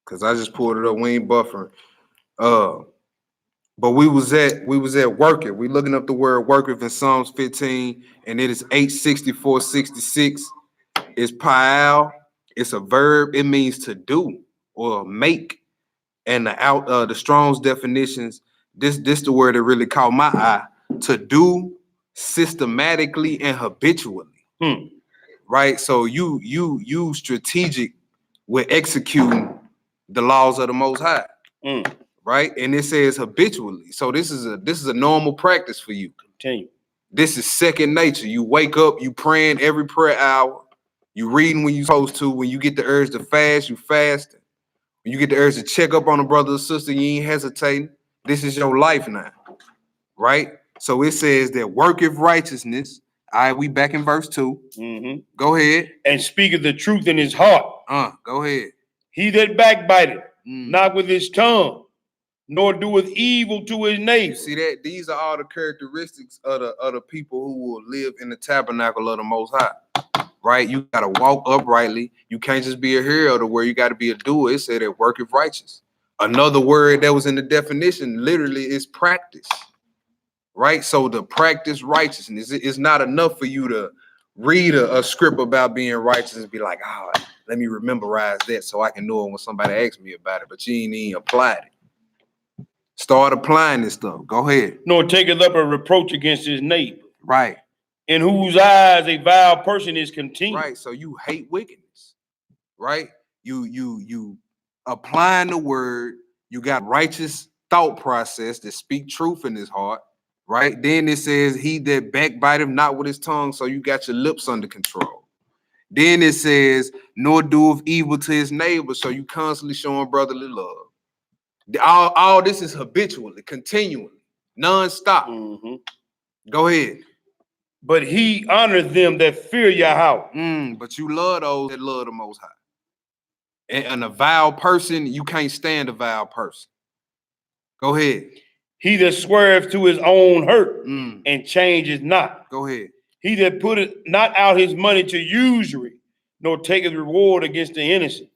Cause I just pulled it up. We ain't buffering. But we was at worketh. We looking up the word worketh in Psalms 15, and it is 864:66. It's pa'al. It's a verb. It means to do or make. And the Strong's definitions. This the word that really caught my eye. To do systematically and habitually. Right. So you strategic with executing the laws of the Most High. right? And it says habitually. So this is a normal practice for you. Continue. This is second nature. You wake up, you praying every prayer hour, you reading when you're supposed to. When you get the urge to fast, you fasting. When you get the urge to check up on a brother or sister, you ain't hesitating. This is your life now, right? So it says that worketh righteousness. All right, we back in verse 2. Mm-hmm. Go ahead. And speaketh the truth in his heart. Go ahead. He that backbiteth, not with his tongue, nor doeth evil to his neighbor. You see that? These are all the characteristics of the people who will live in the tabernacle of the Most High, right? You got to walk uprightly. You can't just be a hearer to where you got to be a doer. It said that worketh righteous. Another word that was in the definition literally is practice, right? So the practice righteousness is not enough for you to read a script about being righteous and be like, oh, let me memorize that so I can know it when somebody asks me about it. But you ain't even applied it. Start applying this stuff. Go ahead. Nor taketh up a reproach against his neighbor. Right. In whose eyes a vile person is continued. Right. So you hate wickedness. Right. You applying the word. You got righteous thought process that speak truth in his heart. Right. Then it says he that backbiteth not with his tongue. So you got your lips under control. Then it says, nor doeth evil to his neighbor. So you constantly showing brotherly love. All this is habitually, continually, non-stop. Mm-hmm. Go ahead. But he honoreth them that fear Yahweh. But you love those that love the Most High. And a vile person, you can't stand a vile person. Go ahead. He that sweareth to his own hurt and changes not. Go ahead. He that putteth not out his money to usury, nor taketh reward against the innocent.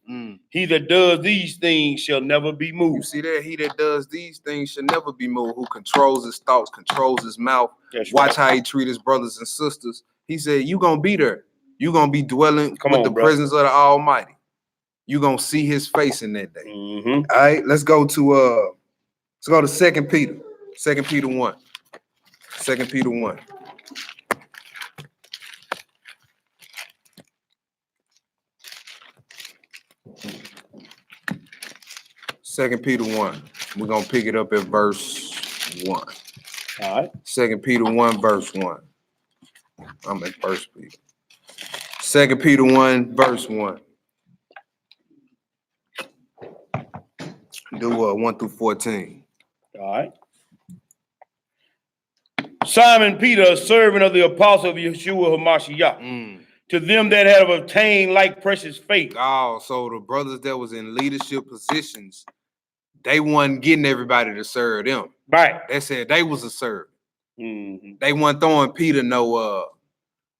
He that does these things shall never be moved. You see that? He that does these things shall never be moved. Who controls his thoughts, controls his mouth. That's Watch right. how he treat his brothers and sisters. He said, you going to be there. You going to be dwelling with the presence of the Almighty. You going to see his face in that day. All right, let's go to 2 Peter. 2 Peter 1. 2 Peter 1. Second Peter 1. We're going to pick it up at verse 1. All right. 2 Peter 1, verse 1. I'm at 1 Peter. 2 Peter 1, verse 1. Do 1 through 14. All right. Simon Peter, a servant of the apostle of Yeshua HaMashiach, to them that have obtained like precious faith. Oh, so the brothers that was in leadership positions, they wasn't getting everybody to serve them. Right. They said they was a servant. They weren't throwing Peter no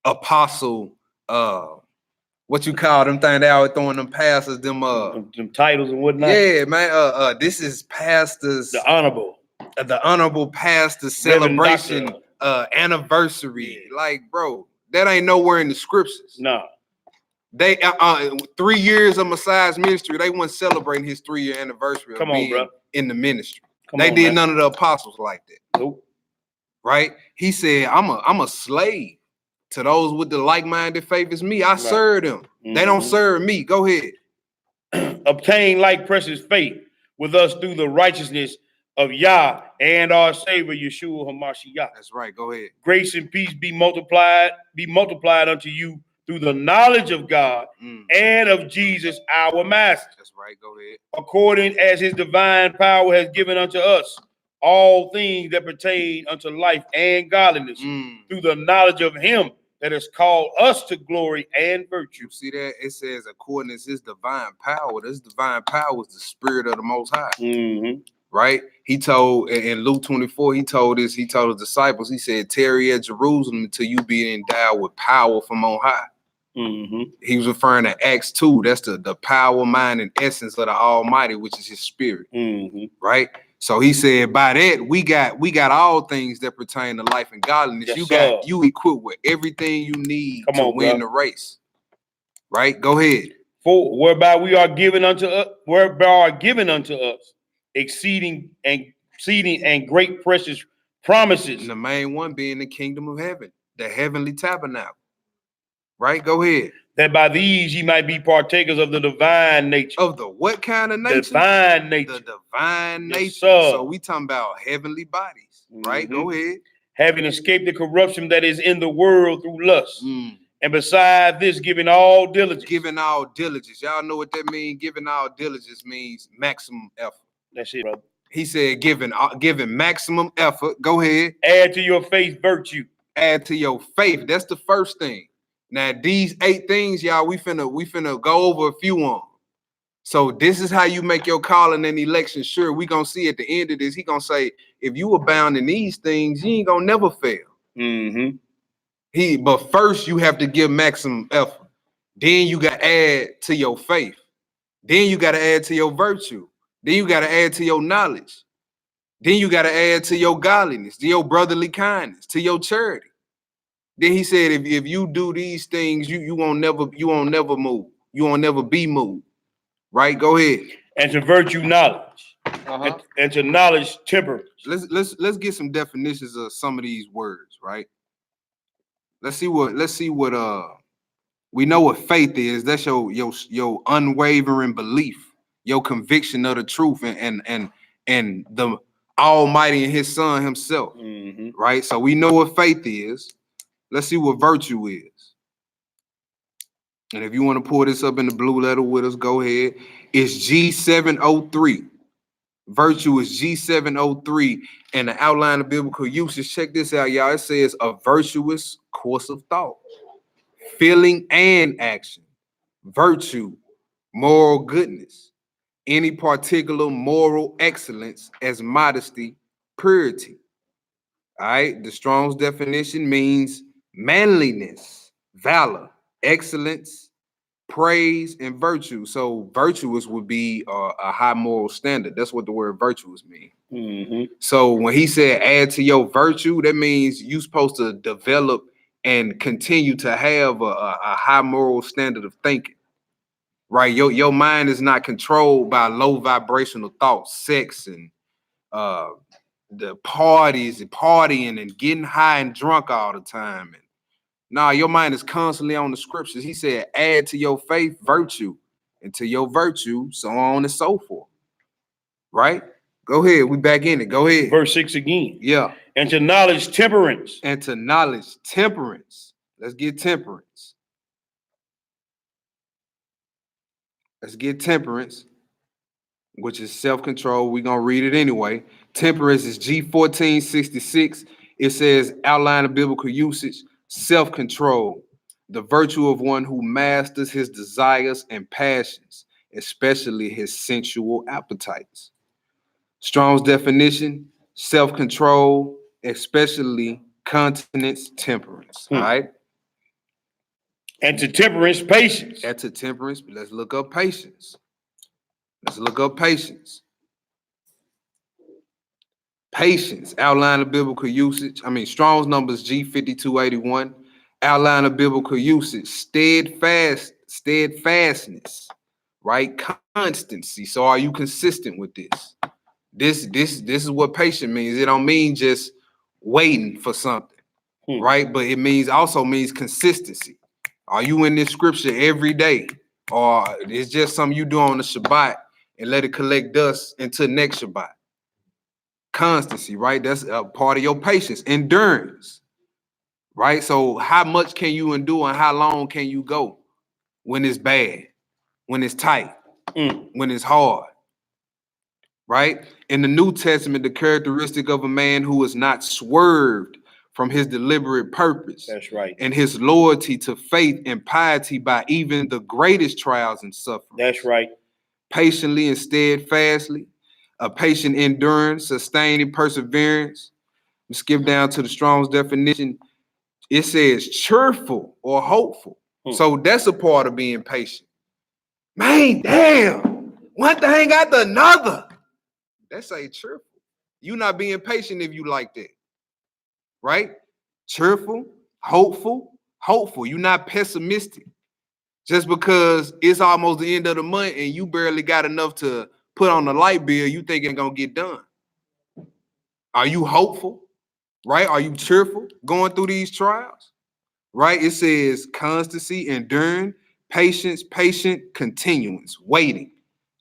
apostle, what you call them thing, they always throwing them pastors, them titles and whatnot. Yeah, man. This is pastors. The honorable pastor celebration anniversary. Yeah. Like, bro, that ain't nowhere in the scriptures. No. They 3 years of Messiah's ministry, they weren't celebrating his 3-year anniversary of being in the ministry. They did none of the apostles like that. Nope. Right? He said, I'm a slave to those with the like-minded faith as me. I serve them. They don't serve me. Go ahead. Obtain like precious faith with us through the righteousness of Yah and our Savior Yeshua HaMashiach. That's right. Go ahead. Grace and peace be multiplied unto you through the knowledge of God and of Jesus our Master. That's right. Go ahead. According as his divine power has given unto us all things that pertain unto life and godliness through the knowledge of him that has called us to glory and virtue. See that? It says according as his divine power. This divine power is the spirit of the Most High. Right? He told in Luke 24, he told his disciples, he said, tarry at Jerusalem until you be endowed with power from on high. He was referring to Acts 2. That's the power, mind, and essence of the Almighty, which is his spirit. Right? So he said, by that, we got all things that pertain to life and godliness. Yes, you equipped with everything you need to win the race. Right? Go ahead. For whereby are given unto us exceeding and great precious promises. And the main one being the kingdom of heaven, the heavenly tabernacle. Right? Go ahead. that by these ye might be partakers of the divine nature. Of the what kind of nature? Divine nature. The divine Yes, nature. sir. So we talking about heavenly bodies, right? Mhm. Go ahead. Having escaped the corruption that is in the world through lust. Mm. And beside this, giving all diligence. Giving all diligence. Y'all know what that means? Giving all diligence means maximum effort. That's it, brother. He said giving maximum effort. Go ahead. Add to your faith virtue. Add to your faith. That's the first thing. Now, these 8 things, y'all, we finna go over a few on. So this is how you make your calling and election sure. We gonna see at the end of this, he gonna say, if you abound in these things, you ain't gonna never fail. Mm-hmm. But first you have to give maximum effort. Then you got to add to your faith. Then you got to add to your virtue. Then you got to add to your knowledge. Then you got to add to your godliness, to your brotherly kindness, to your charity. Then he said, if you do these things, you won't never move. You won't never be moved. Right? Go ahead. And to virtue knowledge. And to knowledge temperance. Let's get some definitions of some of these words, right? Let's see what we know what faith is. That's your unwavering belief, your conviction of the truth and the Almighty and his son himself. Mm-hmm. Right? So we know what faith is. Let's see what virtue is. And if you want to pull this up in the blue letter with us, go ahead. It's G703. Virtue is G703. And the outline of biblical usage, check this out, y'all. It says a virtuous course of thought, feeling and action, virtue, moral goodness, any particular moral excellence as modesty, purity. All right. The Strong's definition means manliness, valor, excellence, praise, and virtue. So virtuous would be a high moral standard. That's what the word virtuous means. Mm-hmm. So when he said add to your virtue, that means you're supposed to develop and continue to have a high moral standard of thinking. Right? Your mind is not controlled by low vibrational thoughts, sex, and the partying and getting high and drunk all the time. And nah, your mind is constantly on the scriptures. He said, add to your faith virtue, and to your virtue, so on and so forth. Right? Go ahead. We back in it. Go ahead. Verse 6 again. Yeah. And to knowledge temperance. And to knowledge temperance. Let's get temperance. Let's get temperance, which is self-control. We're going to read it anyway. Temperance is G1466. It says, outline of biblical usage, self-control, the virtue of one who masters his desires and passions, especially his sensual appetites. Strong's definition, self-control, especially continence, temperance. All right? And to temperance, patience. And to temperance, let's look up patience. Let's look up patience. Patience, outline of biblical usage. Strong's numbers G5281. Outline of biblical usage, steadfastness, right? Constancy. So are you consistent with this? This is what patient means. It don't mean just waiting for something, right? But it also means consistency. Are you in this scripture every day? Or it's just something you do on the Shabbat and let it collect dust until next Shabbat? Constancy, right? That's a part of your patience. Endurance, right? So how much can you endure and how long can you go when it's bad, when it's tight, when it's hard, right? In the New Testament, the characteristic of a man who is not swerved from his deliberate purpose. That's right. And his loyalty to faith and piety by even the greatest trials and suffering. That's right. Patiently and steadfastly, a patient endurance, sustaining perseverance. We skip down to the Strong's definition. It says cheerful or hopeful. So that's a part of being patient. Man, damn, one thing after another. That's a cheerful. You're not being patient if you like that. Right? Cheerful, hopeful. You're not pessimistic. Just because it's almost the end of the month and you barely got enough to put on the light bill, you think it's gonna get done. Are you hopeful? Right? Are you cheerful going through these trials? Right? It says constancy, enduring, Patience, patient, continuance, waiting.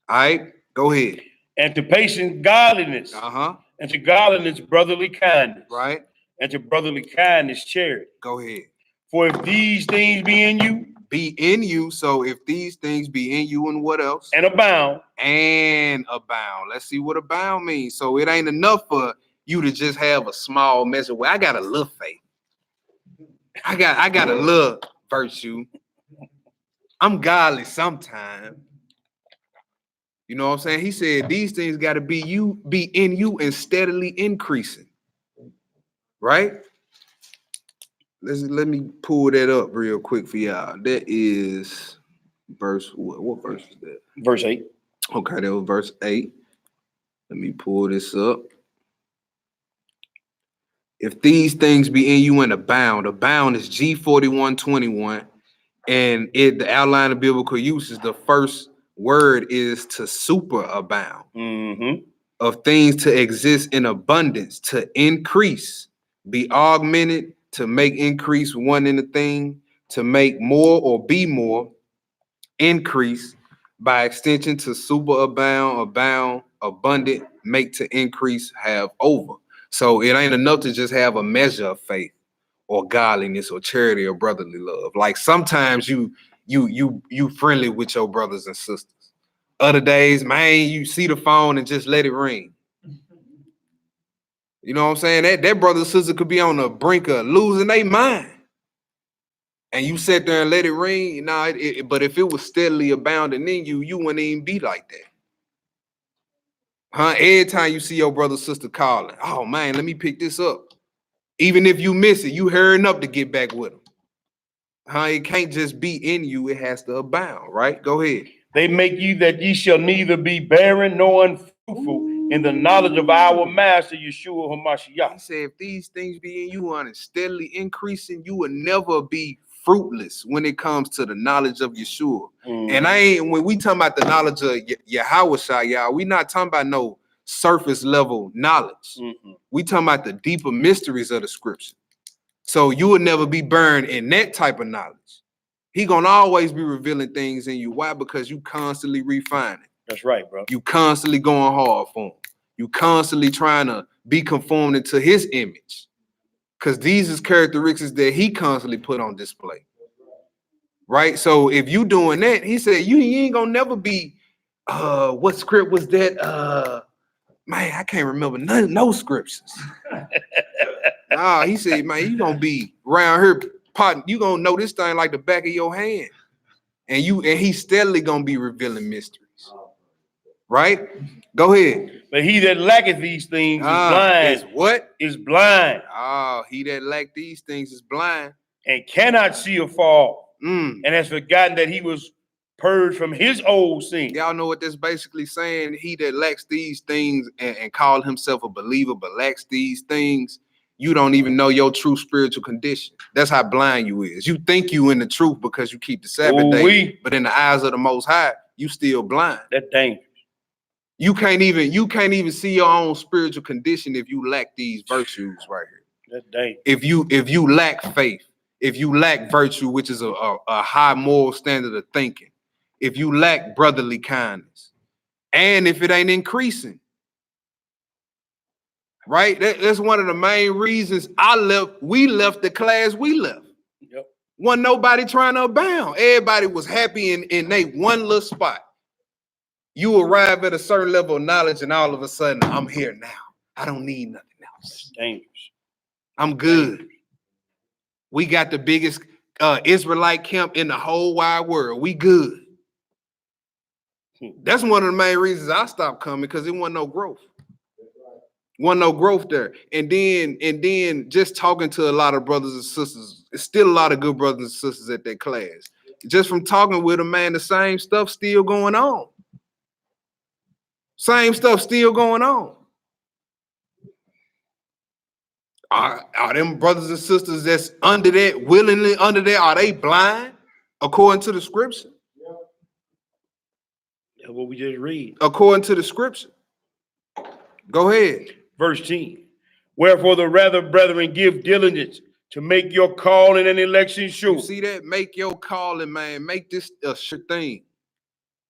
All right, go ahead. And to patience, godliness. Uh-huh. And to godliness, brotherly kindness. Right. And to brotherly kindness, charity. Go ahead. For if these things be in you, be in you. So if these things be in you, and what else? and abound. And abound. Let's see what abound means. So it ain't enough for you to just have a small measure. Well, I got a little faith. I got a little virtue. I'm godly sometimes. You know what I'm saying? He said these things got to be in you and steadily increasing. Right? Let me pull that up real quick for y'all. That is verse what verse is that? Verse 8. Okay, that was verse 8. Let me pull this up. If these things be in you and abound is G4121, and the outline of biblical uses, the first word is to superabound. Mm-hmm. Of things to exist in abundance, to increase, be augmented, to make increase one in a thing, to make more or be more, increase, by extension to superabound, abound, abundant, make to increase, have over. So it ain't enough to just have a measure of faith or godliness or charity or brotherly love. Like sometimes you friendly with your brothers and sisters. Other days, man, you see the phone and just let it ring. You know what I'm saying? That brother and sister could be on the brink of losing their mind. And you sit there and let it ring. Nah, but if it was steadily abounding in you, you wouldn't even be like that. Huh? Every time you see your brother or sister calling, oh man, let me pick this up. Even if you miss it, you hurrying up to get back with them. Huh? It can't just be in you, it has to abound, right? Go ahead. They make you that ye shall neither be barren nor unfruitful in the knowledge of our master Yeshua HaMashiach. He said, if these things be in you and steadily increasing, you will never be fruitless when it comes to the knowledge of Yeshua. And when we talking about the knowledge of YHWH, y'all, we not talking about no surface level knowledge. We talking about the deeper mysteries of the scripture. So you will never be burned in that type of knowledge. He gonna always be revealing things in you. Why? Because you constantly refining. That's right, bro. You constantly going hard for him. You constantly trying to be conformed into his image. Because these is characteristics that he constantly put on display. Right? So if you doing that, he said, you ain't gonna never be, what script was that? Man, I can't remember no scriptures. Nah, he said, man, you gonna be around here, you gonna know this thing like the back of your hand. And he's steadily gonna be revealing mysteries. Right? Go ahead. But he that lacketh these things is blind. Is what? Is blind. He that lack these things is blind. And cannot see afar. And has forgotten that he was purged from his old sin. Y'all know what that's basically saying? He that lacks these things and call himself a believer but lacks these things, you don't even know your true spiritual condition. That's how blind you is. You think you in the truth because you keep the Sabbath day, but in the eyes of the Most High, you still blind. That's dangerous. You can't even see your own spiritual condition if you lack these virtues right here. That's dangerous. If you lack faith, if you lack virtue, which is a high moral standard of thinking, if you lack brotherly kindness, and if it ain't increasing, right? That's one of the main reasons we left the class we left. Yep. Wasn't nobody trying to abound. Everybody was happy in they one little spot. You arrive at a certain level of knowledge and all of a sudden, I'm here now. I don't need nothing else. Dangerous. I'm good. We got the biggest Israelite camp in the whole wide world. We good. That's one of the main reasons I stopped coming, because it wasn't no growth. Wasn't no growth there. And then just talking to a lot of brothers and sisters, it's still a lot of good brothers and sisters at that class. Just from talking with them, man, the same stuff still going on. Same stuff still going on. Are them brothers and sisters that's under that, willingly under that, are they blind according to the scripture? That's what we just read. According to the scripture. Go ahead. Verse 10. Wherefore the rather, brethren, give diligence to make your calling and election sure. You see that? Make your calling, man. Make this a sure thing.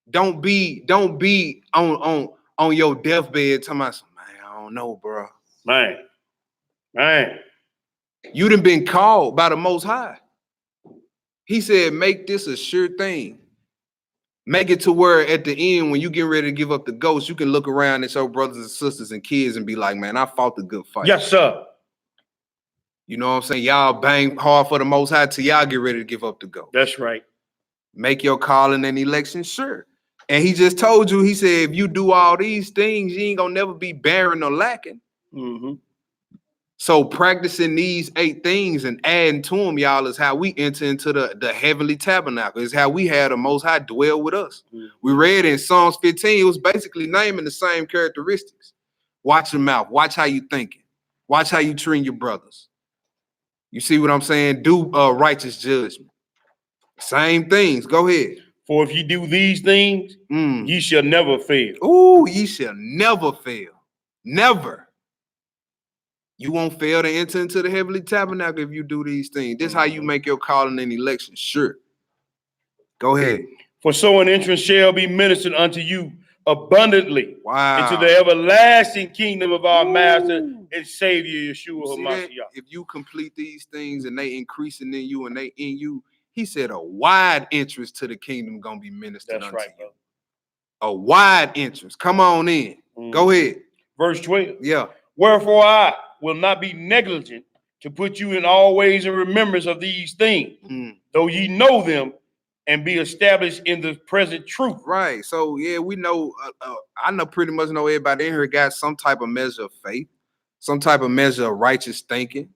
Don't be on your deathbed talking about, man, I don't know, bro. Man. You done been called by the Most High. He said, make this a sure thing. Make it to where at the end, when you get ready to give up the ghost, you can look around at your brothers and sisters and kids and be like, man, I fought the good fight. Yes, sir. You know what I'm saying? Y'all bang hard for the Most High till y'all get ready to give up the ghost. That's right. Make your calling and election sure. And he just told you, he said, if you do all these things, you ain't gonna never be barren or lacking. Mm-hmm. So practicing these 8 things and adding to them, y'all, is how we enter into the heavenly tabernacle. It's how we had the Most High dwell with us. Mm-hmm. We read in Psalms 15, it was basically naming the same characteristics. Watch your mouth. Watch how you thinking. Watch how you treat your brothers. You see what I'm saying? Do righteous judgment. Same things. Go ahead. For if you do these things, ye shall never fail. Ooh, ye shall never fail. Never. You won't fail to enter into the heavenly tabernacle if you do these things. This is how you make your calling and election sure. Go ahead. For so an entrance shall be ministered unto you abundantly Wow. into the everlasting kingdom of our Master and Savior Yeshua HaMashiach. If you complete these things and they increasing in you and they in you, he said a wide entrance to the kingdom gonna be ministered unto you. Bro. A wide entrance. Come on in. Go ahead. Verse 12. Yeah. Wherefore I will not be negligent to put you in all ways in remembrance of these things, though ye know them and be established in the present truth. Right. So, yeah, we know, I know pretty much know everybody in here got some type of measure of faith, some type of measure of righteous thinking.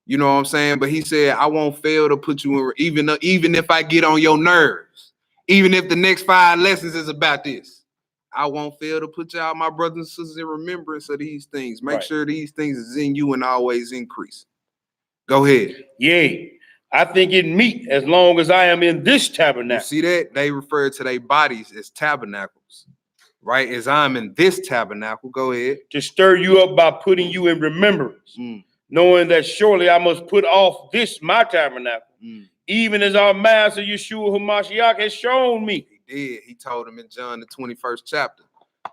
You know what I'm saying? But he said, I won't fail to put you in, even if I get on your nerves, even if the next 5 lessons is about this, I won't fail to put y'all, my brothers and sisters, in remembrance of these things. Make sure these things is in you and always increase. Go ahead. Yea, I think it meet as long as I am in this tabernacle. You see that? They refer to their bodies as tabernacles, right? As I'm in this tabernacle. Go ahead. To stir you up by putting you in remembrance, knowing that surely I must put off this my tabernacle, even as our Master Yeshua HaMashiach has shown me. He did. He told him in John the 21st chapter.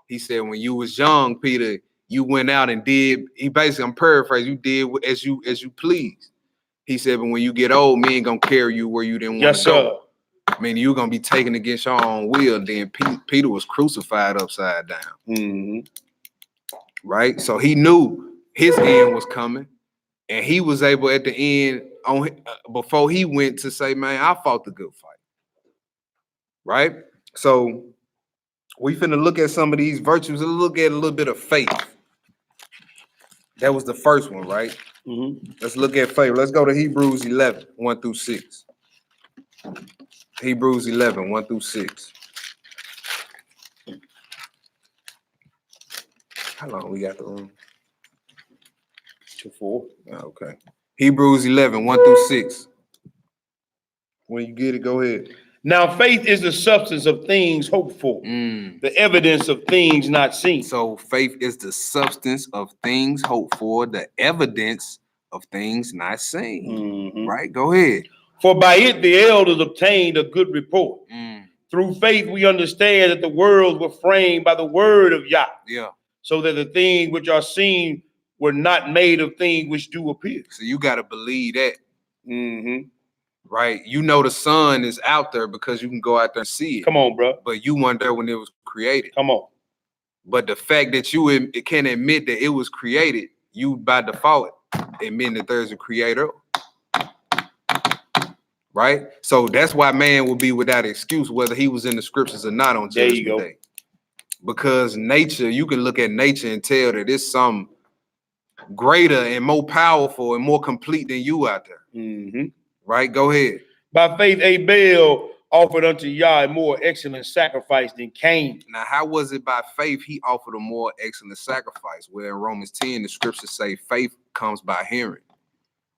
He said, when you was young, Peter, you went out and did. He basically, I'm paraphrasing, you did as you pleased. He said, but when you get old, me ain't gonna carry you where you didn't want to go. I mean, you're gonna be taken against your own will. Then Peter was crucified upside down. Right? So he knew his end was coming, and he was able at the end before he went to say, man, I fought the good fight. Right? So we finna look at some of these virtues and look at a little bit of faith. That was the first one, right? Let's look at faith. Let's go to Hebrews 11, 1 through 6. Hebrews 11, 1 through 6. How long we got the room? 2 4. Okay. Hebrews 11, 1 through 6. When you get it, go ahead. Now faith is the substance of things hoped for, the evidence of things not seen. So faith is the substance of things hoped for, the evidence of things not seen. Right? Go ahead. For by it the elders obtained a good report. Through faith we understand that the worlds were framed by the word of Yah. Yeah. So that the things which are seen were not made of things which do appear. So you got to believe that. Right? You know the sun is out there because you can go out there and see it. Come on, bro. But you weren't there when it was created. Come on. But the fact that you can admit that it was created, you by default admit that there's a creator. Right? So that's why man will be without excuse whether he was in the scriptures or not on Judgment Day. Because nature, you can look at nature and tell that it's some greater and more powerful and more complete than you out there. Right? Go ahead. By faith, Abel offered unto Yah a more excellent sacrifice than Cain. Now, how was it by faith he offered a more excellent sacrifice? Where in Romans 10, the scriptures say faith comes by hearing.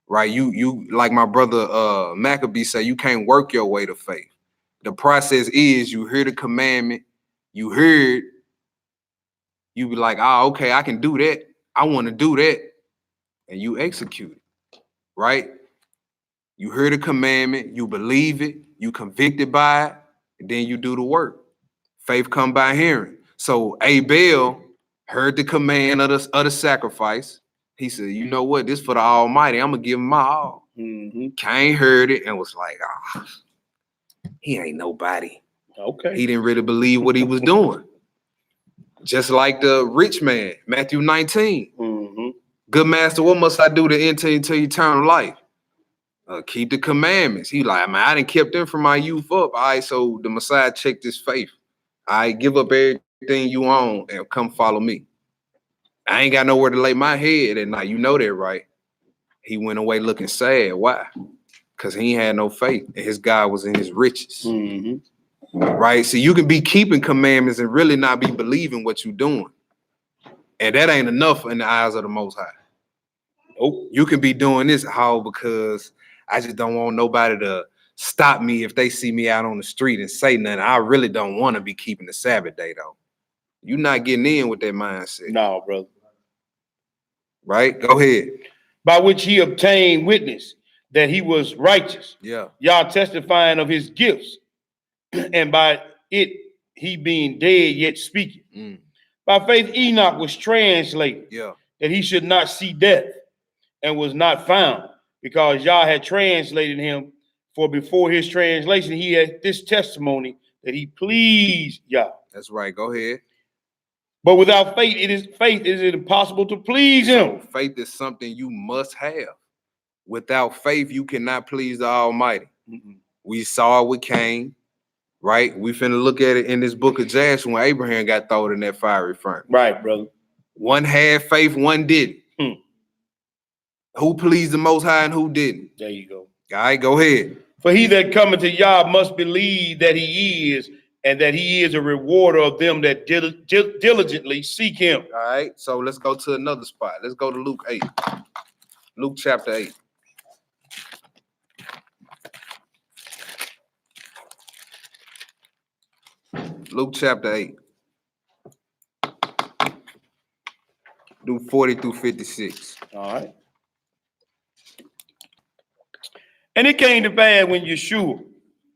Right? You like my brother Maccabee say, you can't work your way to faith. The process is you hear the commandment, you heard, you be like, oh, okay, I can do that. I want to do that. And you execute it. Right? You hear the commandment, you believe it, you convicted by it, and then you do the work. Faith come by hearing. So Abel heard the command of the sacrifice. He said, you know what? This for the Almighty. I'm going to give him my all. Mm-hmm. Cain heard it and was like, he ain't nobody. Okay. He didn't really believe what he was doing. Just like the rich man, Matthew 19. Mm-hmm. Good master, what must I do to enter into eternal life? Keep the commandments. He like, man, I done kept them from my youth up. All right, so the Messiah checked his faith. I give up everything you own and come follow me. I ain't got nowhere to lay my head at night. You know that, right? He went away looking sad. Why? Because he had no faith and his God was in his riches. Mm-hmm. Right? So you can be keeping commandments and really not be believing what you're doing. And that ain't enough in the eyes of the Most High. Oh, You can be doing this how because I just don't want nobody to stop me if they see me out on the street and say nothing. I really don't want to be keeping the Sabbath day though. You're not getting in with that mindset. no, brother. Right? Go ahead. By which he obtained witness that he was righteous. Yeah. Y'all testifying of his gifts, and by it he being dead yet speaking. Mm. By faith Enoch was translated, Yeah. that he should not see death, and was not found, because Yah had translated him. For before his translation, he had this testimony that he pleased Yah. That's right. Go ahead. But without faith, it is impossible to please him. So faith is something you must have. Without faith, you cannot please the Almighty. Mm-mm. We saw it with Cain, right? We finna look at it in this book of Jasher when Abraham got thrown in that fiery furnace. Right, brother. One had faith, one didn't. Who pleased the Most High and who didn't? There you go. All right, go ahead. For he that cometh to Yah must believe that he is, and that he is a rewarder of them that diligently seek him. All right, so let's go to another spot. Let's go to Luke 8. Luke chapter 8. Luke chapter 8. Do 40 through 56. All right. And it came to pass when Yeshua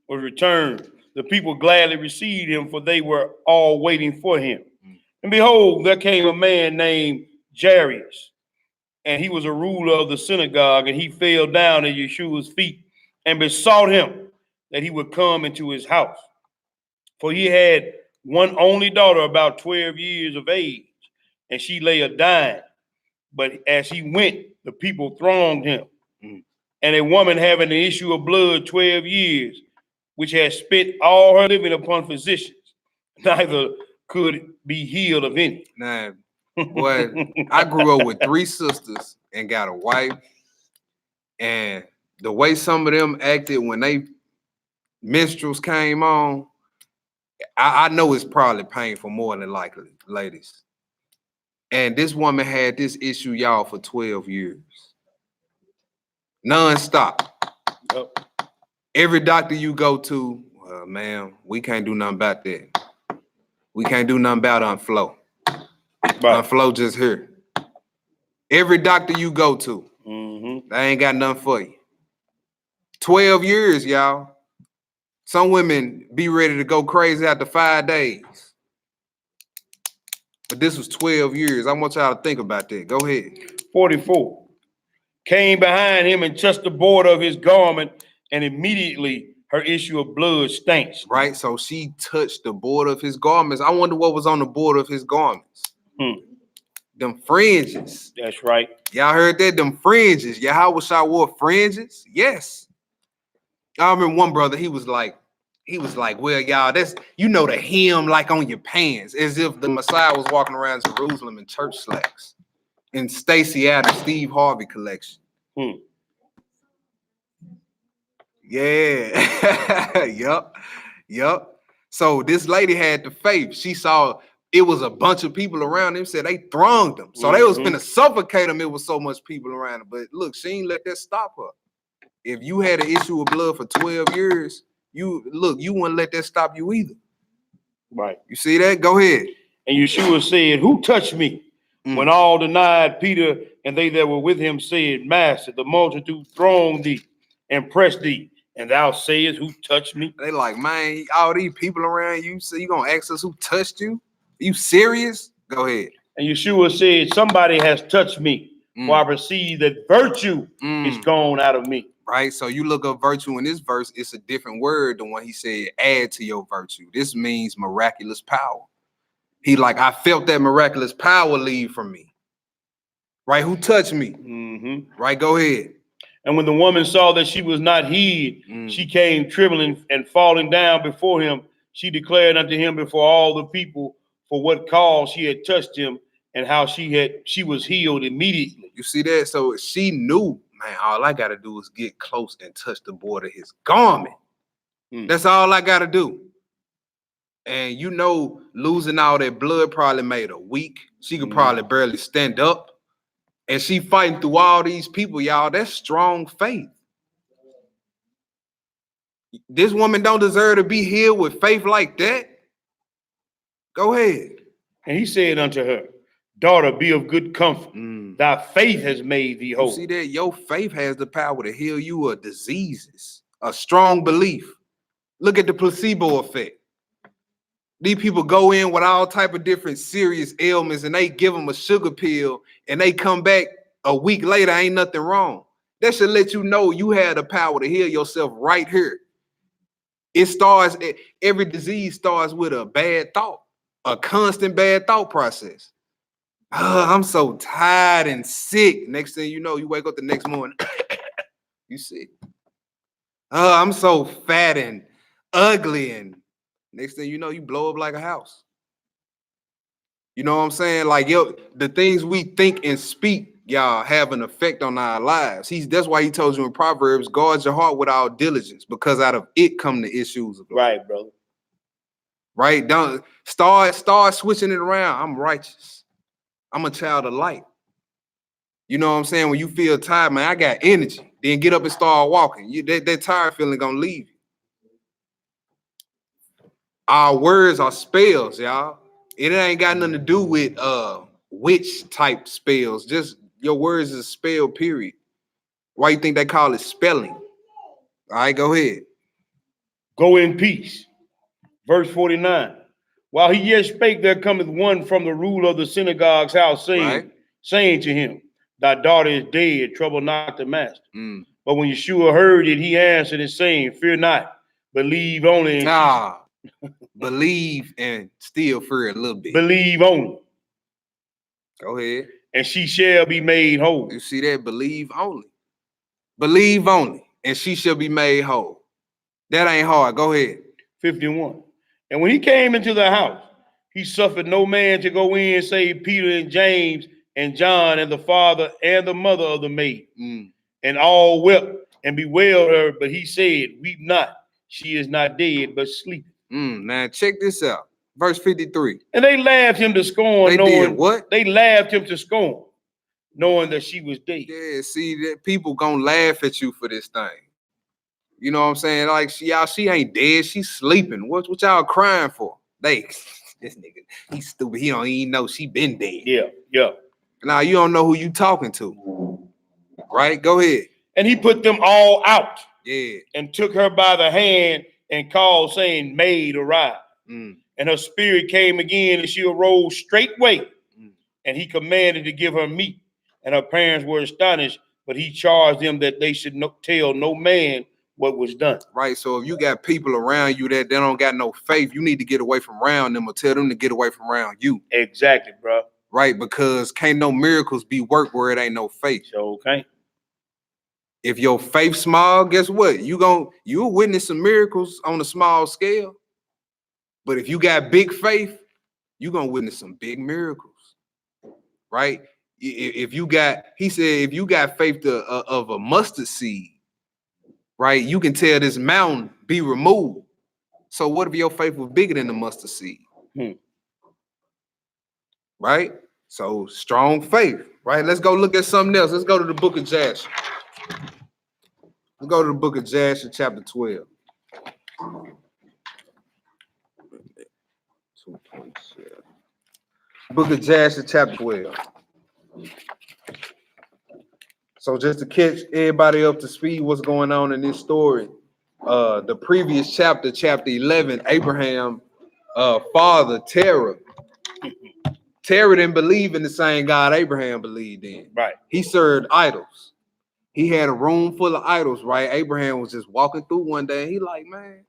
was returned, the people gladly received him, for they were all waiting for him. And behold, there came a man named Jairus, and he was a ruler of the synagogue, and he fell down at Yeshua's feet and besought him that he would come into his house. For he had one only daughter about 12 years of age, and she lay a dying. But as he went, the people thronged him. And a woman having an issue of blood 12 years, which had spent all her living upon physicians, neither could be healed of any. Now, boy, I grew up with 3 sisters and got a wife. And the way some of them acted when they menstruals came on, I know it's probably painful more than likely, ladies. And this woman had this issue, y'all, for 12 years. Non-stop. Yep. Every doctor you go to, ma'am, we can't do nothing about that. We can't do nothing about unflow. Right. Unflow just here. Every doctor you go to, Mm-hmm. they ain't got nothing for you. 12 years, y'all. Some women be ready to go crazy after 5 days. But this was 12 years. I want y'all to think about that. Go ahead. 44. Came behind him and touched the border of his garment, and immediately her issue of blood stank. Right? So she touched the border of his garments. I wonder what was on the border of his garments. Them fringes. That's right. Y'all heard that? Them fringes. YHWH wore fringes? Yes. I remember one brother, he was like, well, y'all, that's, you know, the hem like on your pants, as if the Messiah was walking around Jerusalem in church slacks. In Stacey Adams, Steve Harvey collection. Yeah. Yup. So this lady had the faith. She saw it was a bunch of people around him, said they thronged them. So they was finna suffocate him. It was so much people around him. But look, she ain't let that stop her. If you had an issue of blood for 12 years, you wouldn't let that stop you either. Right. You see that? Go ahead. And Yeshua said, "Who touched me?" When all denied, Peter and they that were with him said, "Master, the multitude thronged thee and press thee. And thou sayest, who touched me? They like, man, all these people around you, so you gonna ask us who touched you? You serious? Go ahead. And Yeshua said, somebody has touched me, for I perceive that virtue is gone out of me. Right? So you look up virtue in this verse, it's a different word than what he said, add to your virtue. This means miraculous power. He like, I felt that miraculous power leave from me. Right? Who touched me? Right? Go ahead. And when the woman saw that she was not hid, she came trembling and falling down before him. She declared unto him before all the people for what cause she had touched him and how she was healed immediately. You see that? So she knew, man, all I got to do is get close and touch the border of his garment. That's all I got to do. And you know, losing all that blood probably made her weak. She could probably barely stand up. And she fighting through all these people, y'all. That's strong faith. This woman don't deserve to be healed with faith like that. Go ahead. And he said unto her, daughter, be of good comfort. Thy faith has made thee whole. You see that? Your faith has the power to heal you of diseases. A strong belief. Look at the placebo effect. These people go in with all type of different serious ailments and they give them a sugar pill and they come back a week later, ain't nothing wrong. That should let you know you had the power to heal yourself right here. It starts, every disease starts with a bad thought, a constant bad thought process. Oh, I'm so tired and sick. Next thing you know, you wake up the next morning, you sick. Oh, I'm so fat and ugly, and next thing you know, you blow up like a house. You know what I'm saying? Like, yo, the things we think and speak, y'all, have an effect on our lives. That's why he told you in Proverbs, guard your heart with all diligence, because out of it come the issues of life. Right, brother. Right? Don't start switching it around. I'm righteous. I'm a child of light. You know what I'm saying? When you feel tired, man, I got energy. Then get up and start walking. That tired feeling gonna leave you. Our words are spells, y'all. It ain't got nothing to do with witch type spells. Just your words is a spell, period. Why you think they call it spelling? All right, go ahead. Go in peace. Verse 49. While he yet spake, there cometh one from the ruler of the synagogue's house, saying to him, thy daughter is dead, trouble not the master. But when Yeshua heard it, he answered and saying, fear not, believe only. Believe and still fear a little bit. Believe only. Go ahead. And she shall be made whole. You see that? Believe only. Believe only, and she shall be made whole. That ain't hard. Go ahead. 51. And when he came into the house, he suffered no man to go in save Peter and James and John and the father and the mother of the maid. And all wept and bewailed her, but he said, weep not. She is not dead, but sleeping. Now check this out. Verse 53. And they laughed him to scorn. Did what? They laughed him to scorn, knowing that she was dead. Yeah, see, that people gonna laugh at you for this thing. You know what I'm saying? Like, she ain't dead. She's sleeping. What y'all crying for? This nigga, he's stupid. He don't even know she been dead. Yeah. Now, you don't know who you talking to. Right? Go ahead. And he put them all out. Yeah. And took her by the hand and called, saying, maid, arise. And her spirit came again, and she arose straightway. And he commanded to give her meat. And her parents were astonished, but he charged them that they should tell no man what was done. Right. So if you got people around you that they don't got no faith, you need to get away from around them or tell them to get away from around you. Exactly, bro. Right. Because can't no miracles be worked where it ain't no faith. Okay. If your faith small, guess what? You'll witness some miracles on a small scale. But if you got big faith, you're gonna witness some big miracles. Right? If you got faith of a mustard seed, right? You can tell this mountain be removed. So what if your faith was bigger than the mustard seed? Right? So strong faith, right? Let's go look at something else. Let's go to the book of Jasher. Let's go to the book of Jasher, chapter 12. 2.7. Book of Jasher, chapter 12. So just to catch everybody up to speed, what's going on in this story? The previous chapter, chapter 11, Abraham, father Terah. Terah didn't believe in the same God Abraham believed in. Right. He served idols. He had a room full of idols, right? Abraham was just walking through one day, and he like, man,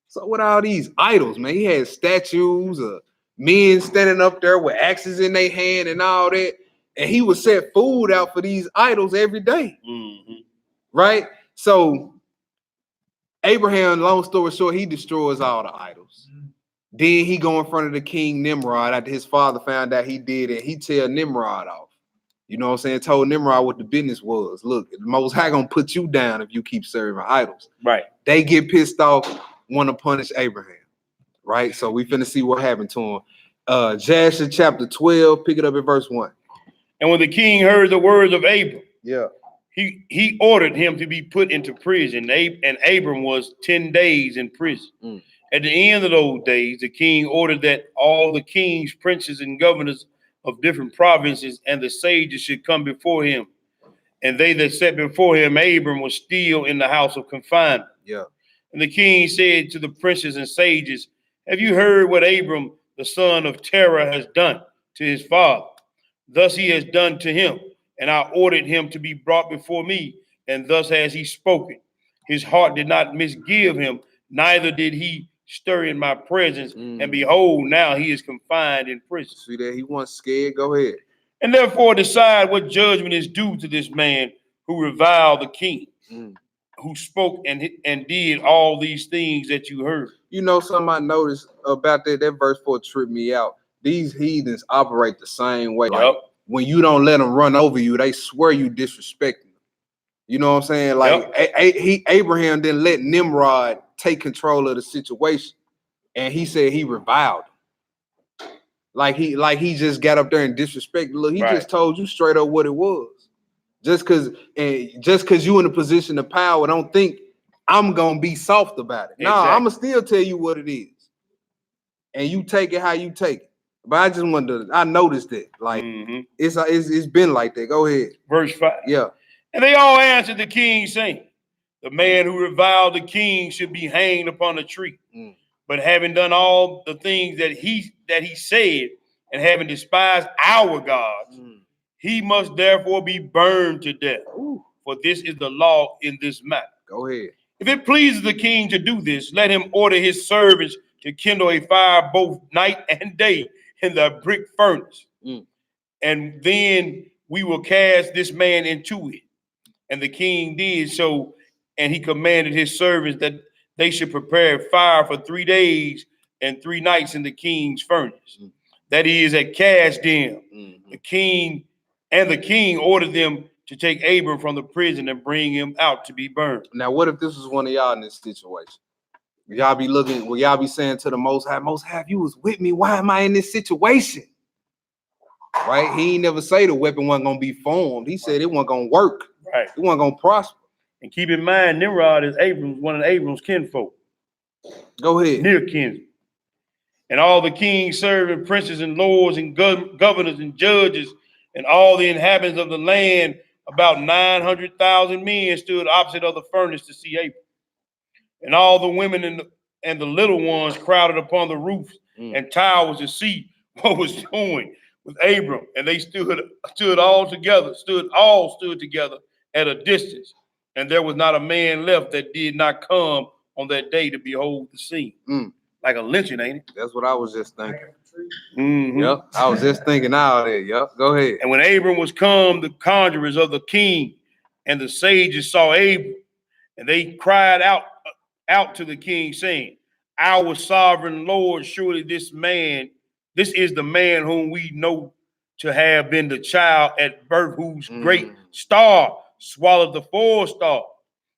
so what all these idols, man? He had statues of men standing up there with axes in their hand and all that. And he would set food out for these idols every day. Mm-hmm. Right? So Abraham, long story short, he destroys all the idols. Then he go in front of the king Nimrod after his father found out he did it. He tell Nimrod off. You know what I'm saying? Told Nimrod what the business was. Look, the Most High gonna put you down if you keep serving idols. Right. They get pissed off, want to punish Abraham. Right? So we finna see what happened to him. Jasher chapter 12, pick it up at verse 1. And when the king heard the words of Abram, Yeah. he ordered him to be put into prison. And Abram was 10 days in prison. Mm. At the end of those days, the king ordered that all the kings, princes, and governors of different provinces and the sages should come before him. And they that sat before him, Abram, was still in the house of confinement. Yeah. And the king said to the princes and sages, have you heard what Abram, the son of Terah, has done to his father? Thus he has done to him, and I ordered him to be brought before me, and thus has he spoken. His heart did not misgive him, neither did he stir in my presence, and behold, now he is confined in prison. See that he wasn't scared? Go ahead. And therefore decide what judgment is due to this man who reviled the king, who spoke and did all these things that you heard. You know something I noticed about that verse 4 tripped me out. These heathens operate the same way. Like, when you don't let them run over you, they swear you disrespecting them. You know what I'm saying? Like Abraham didn't let Nimrod take control of the situation, and he said he reviled him. Like he just got up there and disrespected. Look, he just told you straight up what it was. Just cause you in a position of power, don't think I'm gonna be soft about it. No, I'm gonna still tell you what it is, and you take it how you take it. But I just wanted to, I noticed it. Like it's been like that. Go ahead. Verse 5. Yeah. And they all answered the king, saying, the man who reviled the king should be hanged upon a tree. But having done all the things that he said, and having despised our gods, he must therefore be burned to death. For this is the law in this matter. Go ahead. If it pleases the king to do this, let him order his servants to kindle a fire both night and day in the brick furnace. And then we will cast this man into it. And the king did so, and he commanded his servants that they should prepare fire for 3 days and 3 nights in the king's furnace. That is at Kasdim. The king ordered them to take Abram from the prison and bring him out to be burned. Now, what if this was one of y'all in this situation? Y'all be looking, will y'all be saying to the Most High, if you was with me, why am I in this situation? Right? He ain't never say the weapon wasn't gonna be formed. He said it wasn't gonna work. Right. It wasn't gonna prosper. And keep in mind, Nimrod is one of Abram's kinfolk. Go ahead. Near kinsman. And all the kings, servant, princes, and lords, and governors, and judges, and all the inhabitants of the land, about 900,000 men stood opposite of the furnace to see Abram. And all the women and the little ones crowded upon the roofs and towers to see what was doing with Abram. And they stood all together at a distance. And there was not a man left that did not come on that day to behold the scene. Like a lynching, ain't it? That's what I was just thinking. Yep. I was just thinking all that. Yep. Go ahead. And when Abram was come, the conjurers of the king and the sages saw Abram, and they cried out to the king, saying, our sovereign Lord, surely this is the man whom we know to have been the child at birth, whose great star swallowed the 4 stars,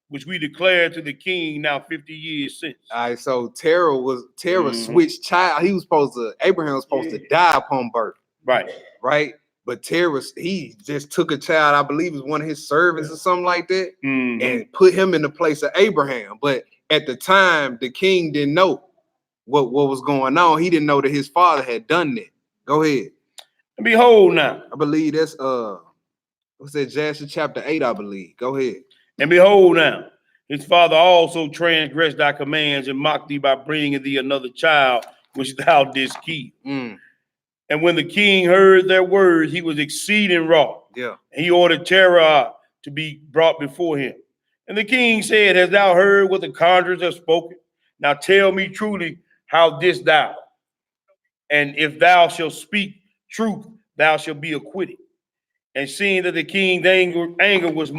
which we declared to the king now 50 years since. All right, so Terah switched child. Abraham was supposed to die upon birth. Right. But Terah, he just took a child, I believe it was one of his servants or something like that, and put him in the place of Abraham. But at the time, the king didn't know what was going on. He didn't know that his father had done that. Go ahead. And behold now. I believe that's What's that? Jasher chapter 8, I believe. Go ahead. And behold now, his father also transgressed thy commands and mocked thee by bringing thee another child, which thou didst keep. And when the king heard their words, he was exceeding wroth. Yeah. And he ordered Terah to be brought before him. And the king said, hast thou heard what the conjurers have spoken? Now tell me truly how this thou. And if thou shalt speak truth, thou shalt be acquitted. And seeing that the king's anger was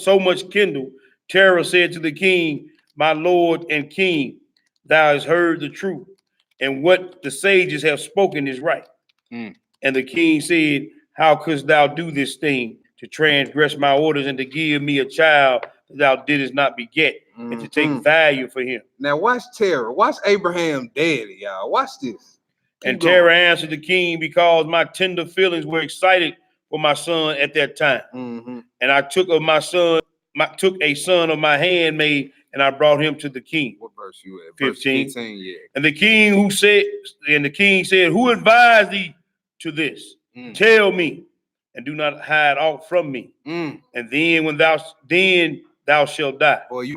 so much kindled, Terah said to the king, my lord and king, thou hast heard the truth, and what the sages have spoken is right. And the king said, how couldst thou do this thing, to transgress my orders and to give me a child that thou didst not beget, and to take value for him? Now watch Terah. Watch Abraham daddy, y'all. Watch this. And Terah answered the king, because my tender feelings were excited for my son at that time. And I took of my son, took a son of my handmaid, and I brought him to the king. What verse you at? 15. Verse 15, yeah. And the king said, who advised thee to this? Tell me, and do not hide aught from me. And then thou shalt die. Boy,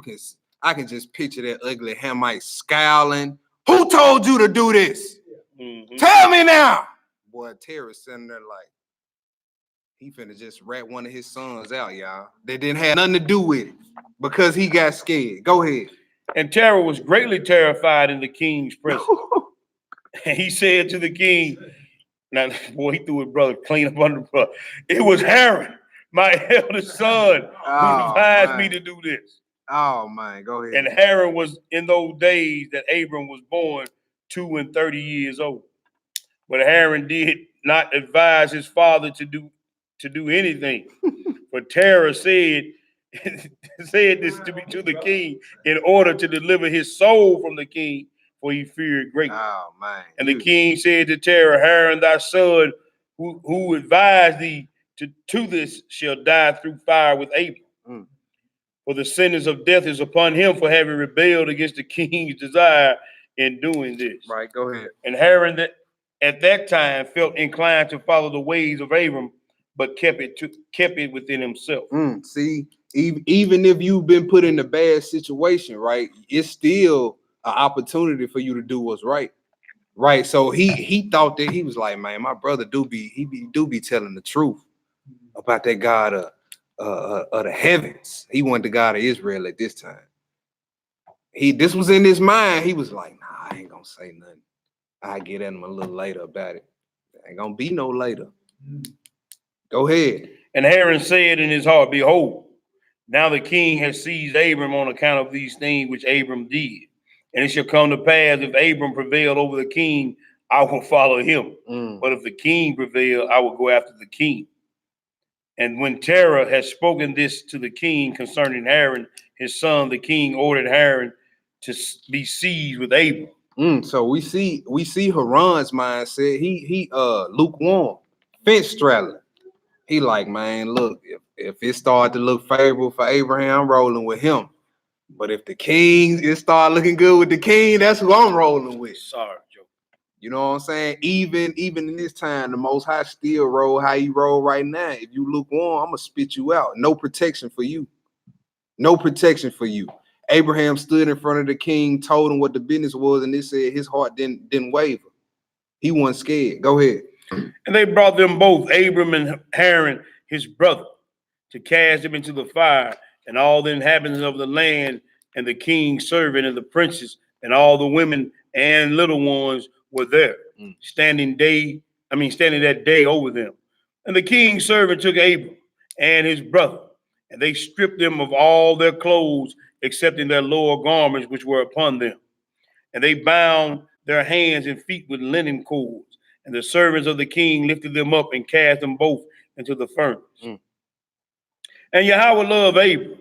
I can just picture that ugly Hamite scowling. Who told you to do this? Tell me now. Boy, Terah's sitting there like, he finna just rat one of his sons out, y'all. They didn't have nothing to do with it because he got scared. Go ahead. And Terah was greatly terrified in the king's presence. And he said to the king, now, boy, he threw his brother clean up under the bus. It was Haran, my eldest son, who advised me to do this. Oh, man, go ahead. And Haran was in those days that Abram was born 32 years old. But Haran did not advise his father to do anything. But Terah said this to the king in order to deliver his soul from the king, for he feared greatly. Oh, man. And the king said to Terah, Haran, thy son, who advised thee to this, shall die through fire with Abram. For the sentence of death is upon him for having rebelled against the king's desire in doing this. Right, go ahead. And Haran at that time felt inclined to follow the ways of Abram, but kept it within himself. See, even if you've been put in a bad situation, right, it's still an opportunity for you to do what's right. Right. So he thought that, he was like, man, my brother do be telling the truth about that God of the heavens. He wasn't the God of Israel at this time. This was in his mind. He was like, nah, I ain't gonna say nothing. I'll get at him a little later about it. Ain't gonna be no later. Go ahead. And Haran said in his heart, behold, now the king has seized Abram on account of these things which Abram did. And it shall come to pass, if Abram prevailed over the king, I will follow him. But if the king prevail, I will go after the king. And when Terah had spoken this to the king concerning Haran, his son, the king ordered Haran to be seized with Abram. So we see Haran's mindset. He lukewarm, fence straddling. He like, man, look, if it started to look favorable for Abraham, I'm rolling with him. But if it start looking good with the king, that's who I'm rolling with. Sorry, Joe. You know what I'm saying? Even in this time, the Most High still roll how you roll right now. If you lukewarm, I'm gonna spit you out. No protection for you. No protection for you. Abraham stood in front of the king, told him what the business was, and they said his heart didn't waver. He wasn't scared. Go ahead. And they brought them both, Abram and Haran, his brother, to cast him into the fire, and all the inhabitants of the land, and the king's servant, and the princes, and all the women and little ones were there, standing that day over them. And the king's servant took Abram and his brother, and they stripped them of all their clothes, excepting their lower garments which were upon them. And they bound their hands and feet with linen cords. And the servants of the king lifted them up and cast them both into the furnace. And Yahweh loved Abram,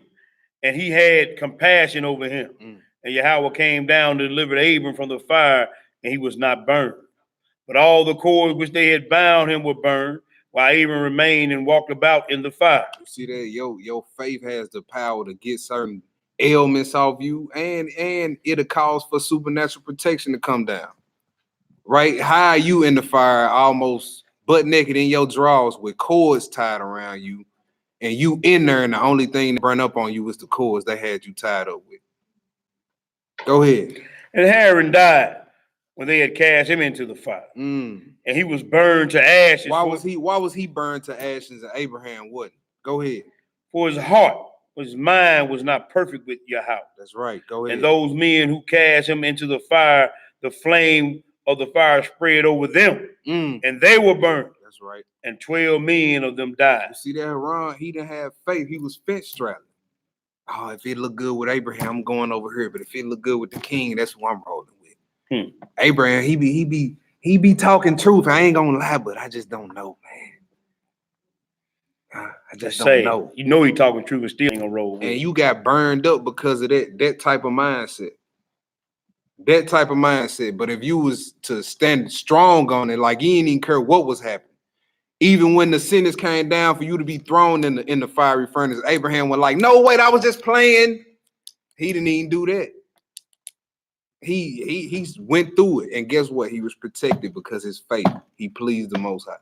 and he had compassion over him. And Yahweh came down to deliver Abram from the fire, and he was not burned. But all the cords which they had bound him were burned, while Abram remained and walked about in the fire. You see that your faith has the power to get certain ailments off you, and it'll cause for supernatural protection to come down. Right? How are you in the fire almost butt naked in your drawers with cords tied around you, and you in there, and the only thing that burned up on you was the cords they had you tied up with. Go ahead. And Aaron died when they had cast him into the fire. And he was burned to ashes. Why was he burned to ashes and Abraham wasn't? Go ahead. For his heart, his mind was not perfect with Yahweh. That's right. Go ahead. And those men who cast him into the fire, the flame of the fire spread over them, and they were burned. That's right. And 12 men of them died. You see that, Ron? He didn't have faith. He was fence straddling. Oh, if it look good with Abraham, I'm going over here. But if it look good with the king, that's who I'm rolling with. Abraham, he be talking truth. I ain't gonna lie, but I just don't know, man. I just don't know. You know he talking truth and still ain't gonna roll with And it. you got burned up because of that type of mindset. That type of mindset. But if you was to stand strong on it, like you didn't even care what was happening. Even when the sentence came down for you to be thrown in the fiery furnace, Abraham was like, no, wait, I was just playing. He didn't even do that. He went through it. And guess what? He was protected because his faith. He pleased the Most High.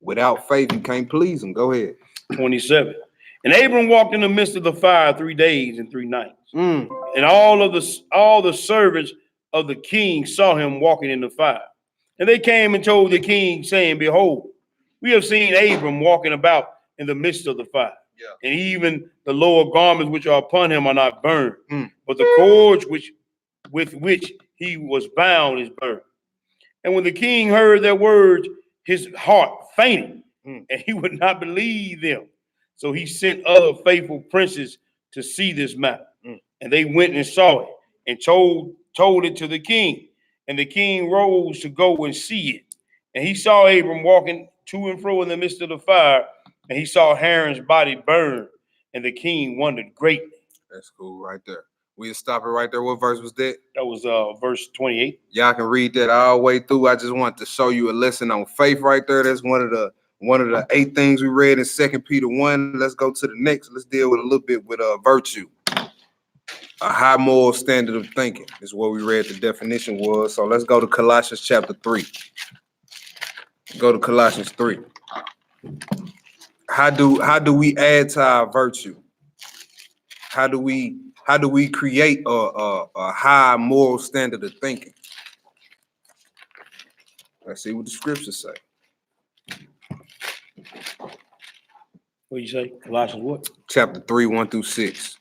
Without faith, you can't please him. Go ahead. 27. And Abram walked in the midst of the fire 3 days and 3 nights. And all the servants of the king saw him walking in the fire. And they came and told the king, saying, behold, we have seen Abram walking about in the midst of the fire. Yeah. And even the lower garments which are upon him are not burned, but the cords with which he was bound is burned. And when the king heard their words, his heart fainted, and he would not believe them. So he sent other faithful princes to see this matter. And they went and saw it and told it to the king. And the king rose to go and see it. And he saw Abram walking to and fro in the midst of the fire, and he saw Aaron's body burn, and the king wondered greatly. That's cool right there. We'll stop it right there. What verse was that? That was verse 28. Y'all can read that all the way through. I just want to show you a lesson on faith right there. That's one of the 8 things we read in 2 Peter 1. Let's go to the next. Let's deal with a little bit with virtue. A high moral standard of thinking is what we read the definition was. So let's go to Colossians chapter 3. Go to Colossians 3. How do we add to our virtue? How do we create a high moral standard of thinking? Let's see what the scriptures say. What you say? Colossians what? Chapter 3, 1 through 6.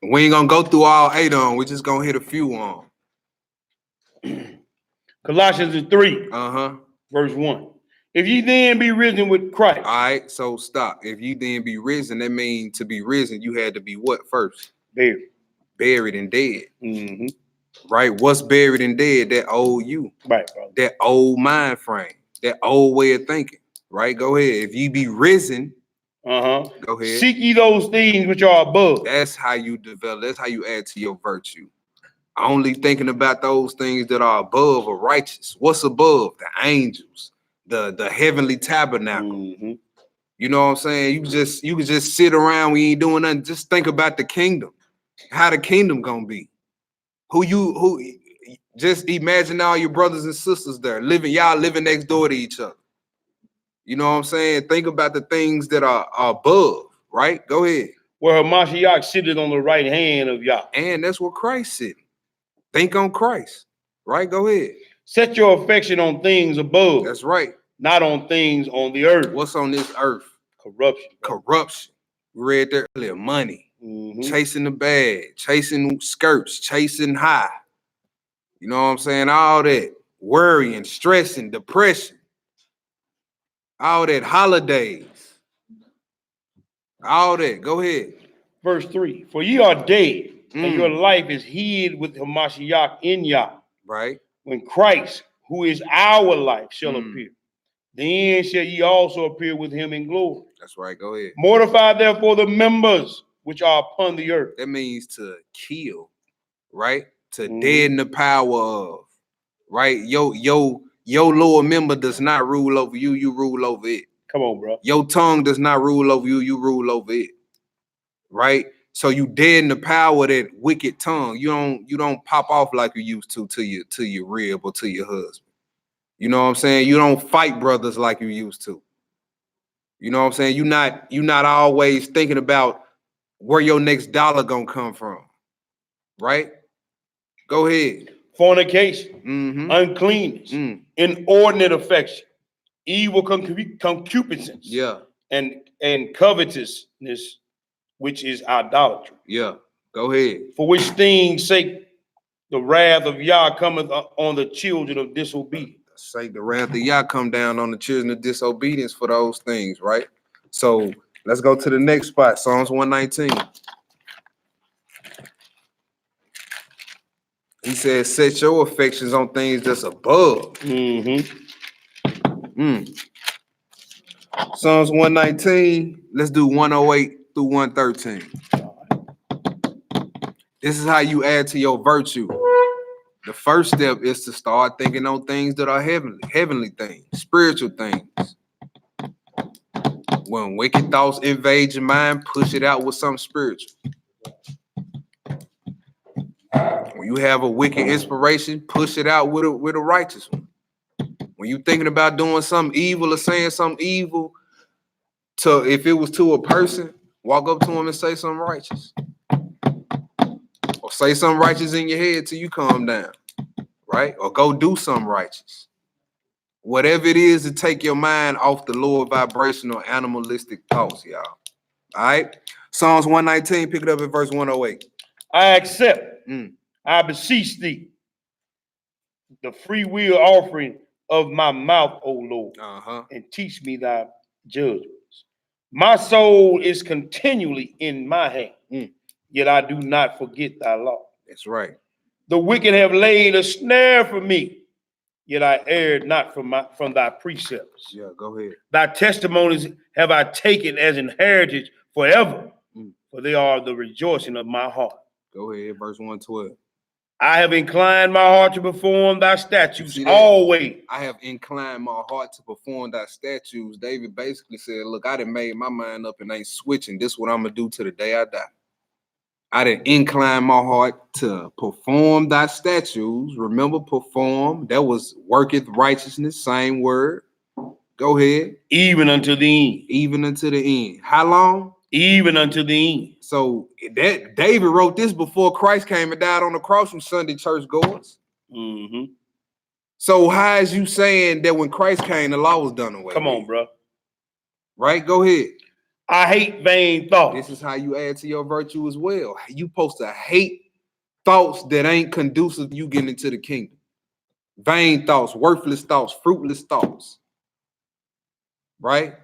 We ain't gonna go through all 8 of them. We're just gonna hit a few on. Colossians 3. Verse 1. If ye then be risen with Christ. All right, so stop. If you then be risen, that means to be risen, you had to be what first? Buried. Buried and dead. Right? What's buried and dead? That old you. Right, bro. That old mind frame. That old way of thinking. Right? Go ahead. If you be risen, go ahead. Seek ye those things which are above. That's how you develop. That's how you add to your virtue. Only thinking about those things that are above or righteous. What's above? The angels, the heavenly tabernacle. You know what I'm saying? You can just sit around when you ain't doing nothing. Just think about the kingdom. How the kingdom gonna be. Who just imagine all your brothers and sisters there y'all living next door to each other. You know what I'm saying? Think about the things that are above, right? Go ahead. Where Hamashiach sitteth on the right hand of Yah. And that's where Christ sitting. Think on Christ, right? Go ahead. Set your affection on things above. That's right. Not on things on the earth. What's on this earth? Corruption. Corruption. We read there earlier. Money. Chasing the bag. Chasing skirts. Chasing high. You know what I'm saying? All that. Worrying, stressing, depression. All that. Holidays. All that. Go ahead. Verse 3. For ye are dead. And your life is hid with Hamashiach in Yah. Right. When Christ, who is our life, shall appear, then shall ye also appear with him in glory. That's right. Go ahead. Mortify therefore the members which are upon the earth. That means to kill, right? To deaden the power of, right? Your lower member does not rule over you. You rule over it. Come on, bro. Your tongue does not rule over you. You rule over it, right? So you deaden the power of that wicked tongue. You don't pop off like you used to your rib or to your husband. You know what I'm saying? You don't fight brothers like you used to. You know what I'm saying? You're not always thinking about where your next dollar gonna come from. Right? Go ahead. Fornication, uncleanness, inordinate affection, evil concupiscence, Yeah. and covetousness, which is idolatry. Yeah. Go ahead. For which things sake the wrath of Yah cometh on the children of disobedience. Say the wrath of Yah come down on the children of disobedience for those things, right? So let's go to the next spot, Psalms 119. He says, set your affections on things that's above. Psalms 119, let's do 108 through 113. This is how you add to your virtue. The first step is to start thinking on things that are heavenly things, spiritual things. When wicked thoughts invade your mind, push it out with something spiritual. When you have a wicked inspiration, push it out with a righteous one. When you're thinking about doing something evil or saying something evil, if it was to a person, walk up to him and say something righteous. Or say something righteous in your head till you calm down, right? Or go do something righteous. Whatever it is to take your mind off the lower vibrational animalistic thoughts, y'all. All right? Psalms 119, pick it up at verse 108. I accept, I beseech thee, the free will offering of my mouth, O Lord, and teach me thy judgments. My soul is continually in my hand, yet I do not forget thy law. That's right. The wicked have laid a snare for me, yet I erred not from thy precepts. Yeah, go ahead. Thy testimonies have I taken as an heritage forever, for they are the rejoicing of my heart. Go ahead, verse 112. I have inclined my heart to perform thy statutes always. I have inclined my heart to perform thy statutes. David basically said, look, I done made my mind up and ain't switching. This is what I'm going to do till the day I die. I done inclined my heart to perform thy statutes. Remember, perform. That was worketh righteousness, same word. Go ahead. Even unto the end. Even unto the end. How long? Even unto the end. So that David wrote this before Christ came and died on the cross from Sunday church goers. So how is you saying that when Christ came, the law was done away? Come on, bro. Right? Go ahead. I hate vain thoughts. This is how you add to your virtue as well. You supposed to hate thoughts that ain't conducive to you getting into the kingdom. Vain thoughts, worthless thoughts, fruitless thoughts. Right?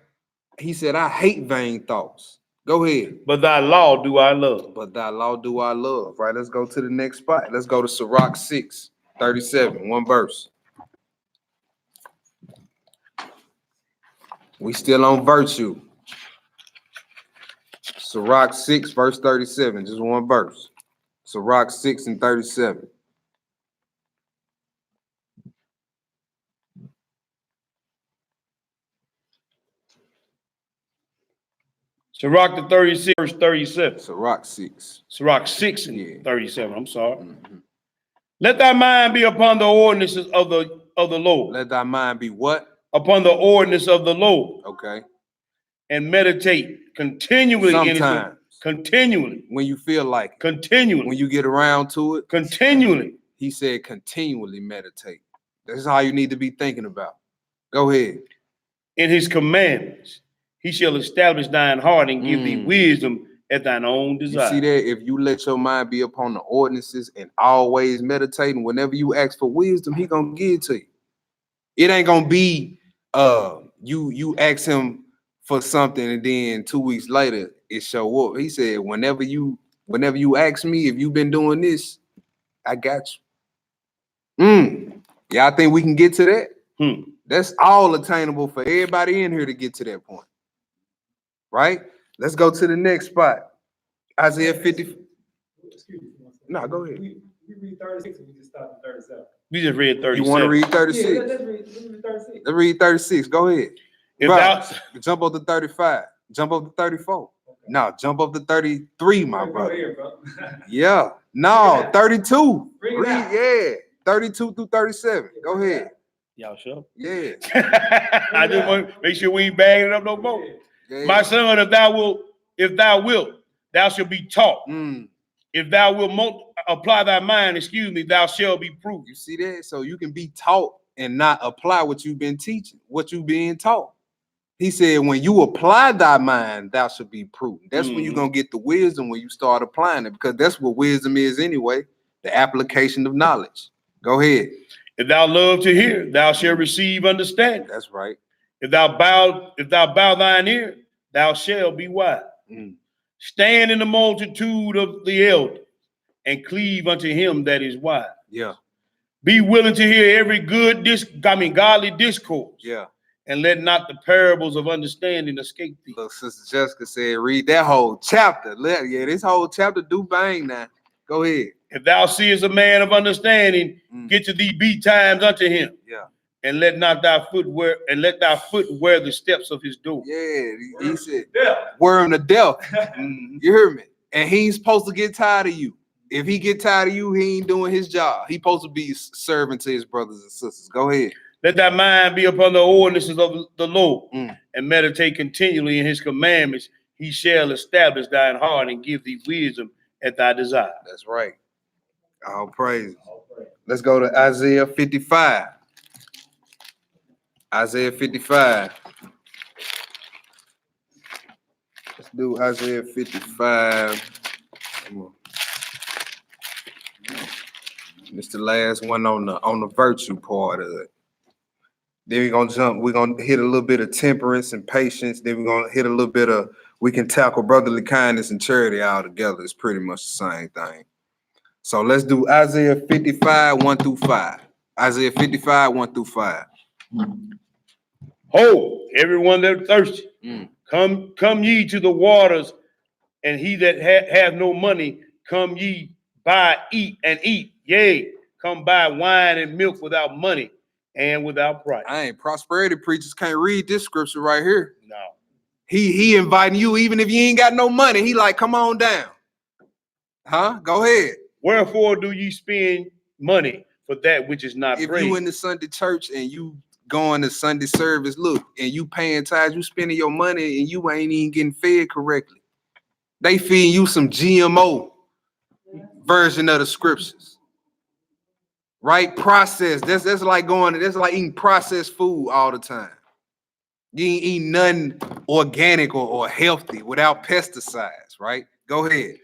He said, I hate vain thoughts. Go ahead. But thy law do I love. But thy law do I love. Right, let's go to the next spot. Let's go to Sirach 6, 37, one verse. We still on virtue. Sirach 6, verse 37, just one verse. Sirach 6 and 37. Sirach the 36, verse 37. Sirach 6. Sirach 6 and 37, I'm sorry. Let thy mind be upon the ordinances of the Lord. Let thy mind be what? Upon the ordinance of the Lord. Okay. And meditate continually. Sometimes. Continually. When you feel like it. Continually. When you get around to it. Continually. He said continually meditate. That's all you need to be thinking about. Go ahead. In his commandments, he shall establish thine heart and give thee wisdom at thine own desire. You see that? If you let your mind be upon the ordinances and always meditating, whenever you ask for wisdom, he gonna give it to you. It ain't gonna be you ask him for something and then 2 weeks later it show up. He said, whenever you ask me if you've been doing this, I got you. Y'all think we can get to that? That's all attainable for everybody in here to get to that point. Right? Let's go to the next spot. Isaiah 50. No, go ahead. We read 36 and we just stopped at 37. We just read 37. You want to read 36? Yeah, let's read 36. Let's read 36. Go ahead. Jump up to 35. Jump up to 34. Okay. No, jump up to 33, my brother. Here, bro. Yeah. No, 32. Read, 32 through 37. Go ahead. Y'all sure? Yeah. I just want to make sure we ain't bagging it up no more. Yeah. My son, if thou wilt, thou shalt be taught. Mm. If thou wilt apply thy mind, thou shalt be proved. You see that? So you can be taught and not apply what you've been teaching, what you've been taught. He said, when you apply thy mind, thou shalt be prudent. That's when you're going to get the wisdom when you start applying it, because that's what wisdom is anyway, the application of knowledge. Go ahead. If thou love to hear, thou shalt receive understanding. That's right. If thou bow thine ear, thou shalt be wise. Mm. Stand in the multitude of the elders and cleave unto him that is wise. Yeah. Be willing to hear every godly discourse. Yeah. And let not the parables of understanding escape thee. Look, Sister Jessica said, read that whole chapter. Yeah, this whole chapter do bang now. Go ahead. If thou seest a man of understanding, get to thee betimes unto him. Yeah. And let thy foot wear the steps of his door. Yeah, he said, worm to death. You hear me? And he ain't supposed to get tired of you. If he get tired of you, he ain't doing his job. He supposed to be serving to his brothers and sisters. Go ahead. Let thy mind be upon the ordinances of the Lord, and meditate continually in his commandments. He shall establish thine heart and give thee wisdom at thy desire. That's right. All praise. Let's go to Isaiah 55. Isaiah 55. Let's do Isaiah 55. Come on. It's the last one on the virtue part of it. Then we're gonna hit a little bit of temperance and patience. Then we're gonna hit a little bit of, we can tackle brotherly kindness and charity all together. It's pretty much the same thing. So let's do Isaiah 55, 1 through 5. Isaiah 55, 1 through 5. Ho, everyone that thirsty, come ye to the waters, and he that hath no money, come ye buy, eat, and eat. Yea, come buy wine and milk without money and without price. Prosperity preachers can't read this scripture right here. No. He inviting you, even if you ain't got no money. He like, come on down. Huh? Go ahead. Wherefore do ye spend money for that which is not If praise? you in the Sunday church and you going to Sunday service, look, and you paying tithes, you spending your money and you ain't even getting fed correctly. They feeding you some GMO version of the scriptures. Right? Processed. That's like eating processed food all the time. You ain't eating nothing organic or healthy without pesticides, right? Go ahead.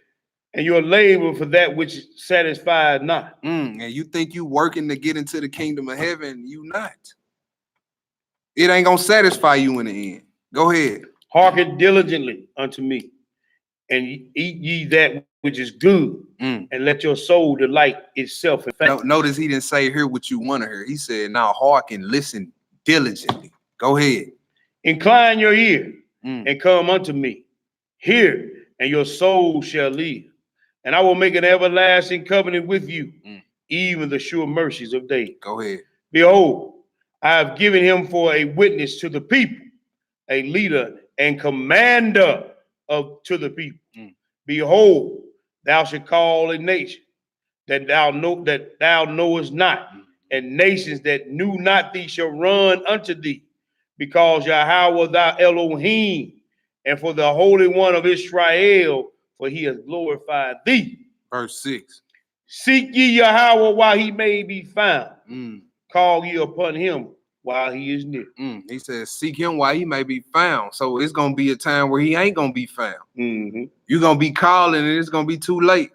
And your labor for that which satisfies not. And you think you working to get into the kingdom of heaven, you not. It ain't gonna satisfy you in the end. Go ahead. Hearken diligently unto me, and eat ye that which is good, and let your soul delight itself in fact. Notice he didn't say hear what you want to hear. He said, now hearken, listen diligently. Go ahead. Incline your ear and come unto me. Hear, and your soul shall live. And I will make an everlasting covenant with you, even the sure mercies of David. Go ahead. Behold, I have given him for a witness to the people, a leader and commander to the people. Behold, thou shalt call a nation that thou knowest not, and nations that knew not thee shall run unto thee, because Yahweh thy Elohim, and for the Holy One of Israel, for he has glorified thee. Verse 6. Seek ye Yahweh while he may be found. Call ye upon him while he is near. He says, seek him while he may be found. So it's going to be a time where he ain't going to be found. You're going to be calling and it's going to be too late.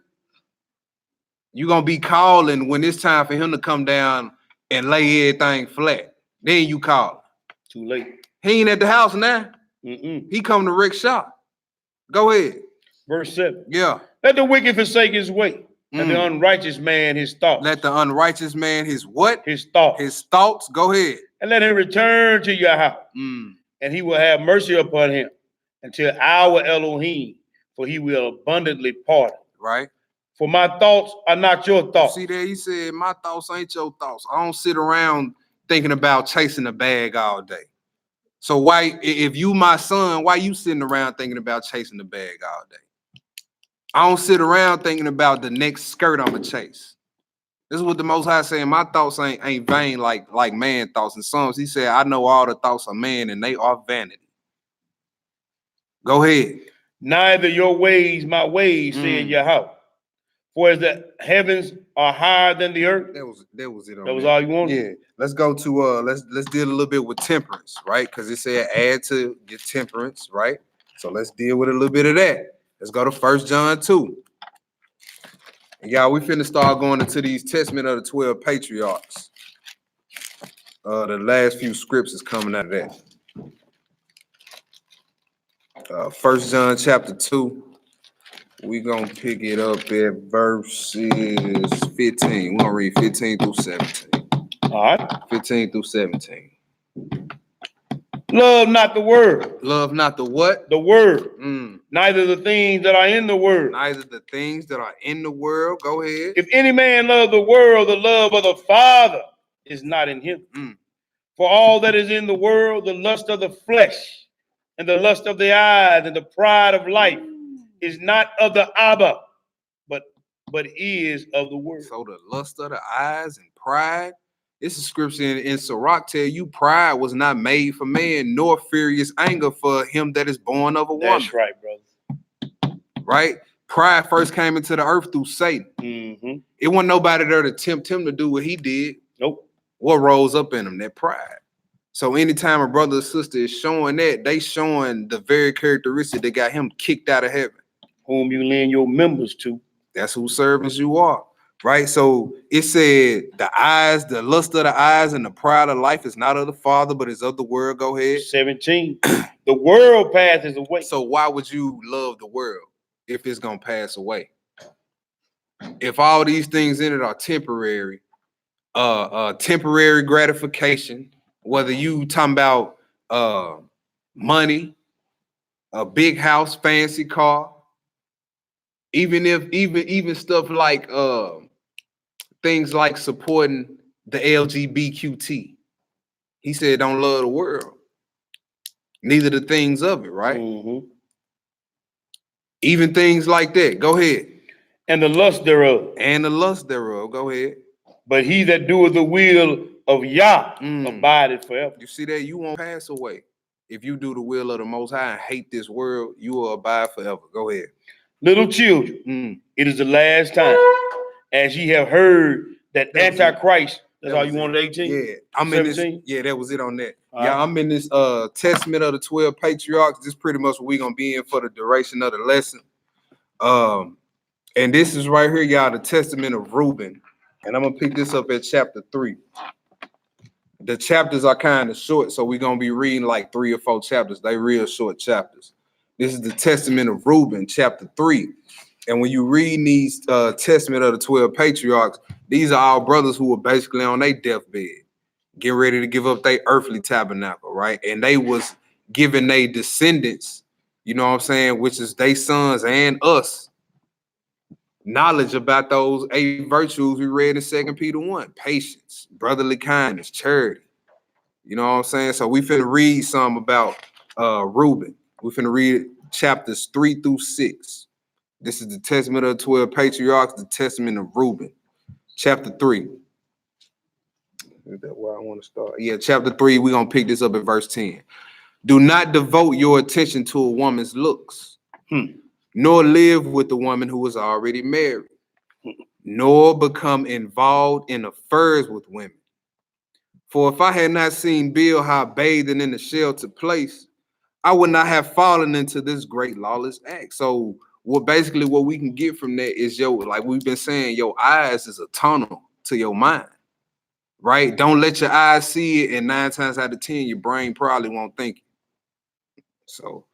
You're going to be calling when it's time for him to come down and lay everything flat. Then you call. Too late. He ain't at the house now. He come to Rick's shop. Go ahead. Verse 7. Yeah. Let the wicked forsake his way, and the unrighteous man his thoughts. Let the unrighteous man his what? His thoughts. His thoughts. Go ahead. And let him return to your house, and he will have mercy upon him until our Elohim, for he will abundantly pardon. Right. For my thoughts are not your thoughts. See there, he said, my thoughts ain't your thoughts. I don't sit around thinking about chasing a bag all day. So why, if you my son, why you sitting around thinking about chasing the bag all day? I don't sit around thinking about the next skirt I'm gonna chase. This is what the Most High saying. My thoughts ain't vain like man thoughts. In Psalms, he said, I know all the thoughts of man and they are vanity. Go ahead. Neither your ways, my ways, said Yahweh. For as the heavens are higher than the earth. That was it on That was all you wanted? Yeah. Let's go to let's deal a little bit with temperance, right? Because it said add to your temperance, right? So let's deal with a little bit of that. Let's go to 1 John 2. And y'all, we finna start going into these testament of the 12 patriarchs. The last few scripts is coming out of that. 1 John chapter 2. We're gonna pick it up at verses 15. We're gonna read 15 through 17. All right. 15 through 17. Love not the world. Love not the what? The word. Neither the things that are in the world. Neither the things that are in the world. Go ahead. If any man love the world, the love of the Father is not in him. For all that is in the world, the lust of the flesh and the lust of the eyes and the pride of life is not of the Abba, but is of the world. So the lust of the eyes and pride. It's a scripture in Sirach tell you pride was not made for man, nor furious anger for him that is born of a woman. That's right, brother. Right? Pride first came into the earth through Satan. It wasn't nobody there to tempt him to do what he did. Nope. What rose up in him? That pride. So anytime a brother or sister is showing that, they showing the very characteristic that got him kicked out of heaven. Whom you lend your members to. That's whose servants you are. Right? So it said the eyes, the lust of the eyes and the pride of life is not of the Father, but is of the world. Go ahead. 17. The world passes away. So why would you love the world if it's gonna pass away? If all these things in it are temporary, temporary gratification, whether you talking about money, a big house, fancy car, even stuff like things like supporting the LGBTQ. He said, don't love the world. Neither the things of it, right? Even things like that. Go ahead. And the lust thereof. And the lust thereof. Go ahead. But he that doeth the will of Yah abideth forever. You see that? You won't pass away. If you do the will of the Most High and hate this world, you will abide forever. Go ahead. Little children, it is the last time. As ye have heard that Antichrist, that's all you wanted, 18? Yeah, I'm in this. Yeah, that was it on that. Yeah, I'm in this testament of the 12 patriarchs. This is pretty much what we're gonna be in for the duration of the lesson. And this is right here, y'all, the testament of Reuben. And I'm gonna pick this up at chapter 3. The chapters are kind of short, so we're gonna be reading like 3 or 4 chapters. They real short chapters. This is the testament of Reuben, chapter 3. And when you read these testament of the 12 patriarchs, these are our brothers who were basically on their deathbed, getting ready to give up their earthly tabernacle, right? And they was giving their descendants, you know what I'm saying, which is their sons and us, knowledge about those 8 virtues we read in 2 Peter 1. Patience, brotherly kindness, charity. You know what I'm saying? So we finna read some about Reuben. We finna read chapters 3 through 6. This is the testament of the 12 patriarchs, the testament of Reuben. Chapter 3. Is that where I want to start? Yeah, chapter 3, we're going to pick this up at verse 10. Do not devote your attention to a woman's looks, nor live with the woman who is already married, nor become involved in affairs with women. For if I had not seen Bilhah bathing in the sheltered place, I would not have fallen into this great lawless act. So what we can get from that is like we've been saying, your eyes is a tunnel to your mind, right? Don't let your eyes see it, and 9 times out of 10, your brain probably won't think it. So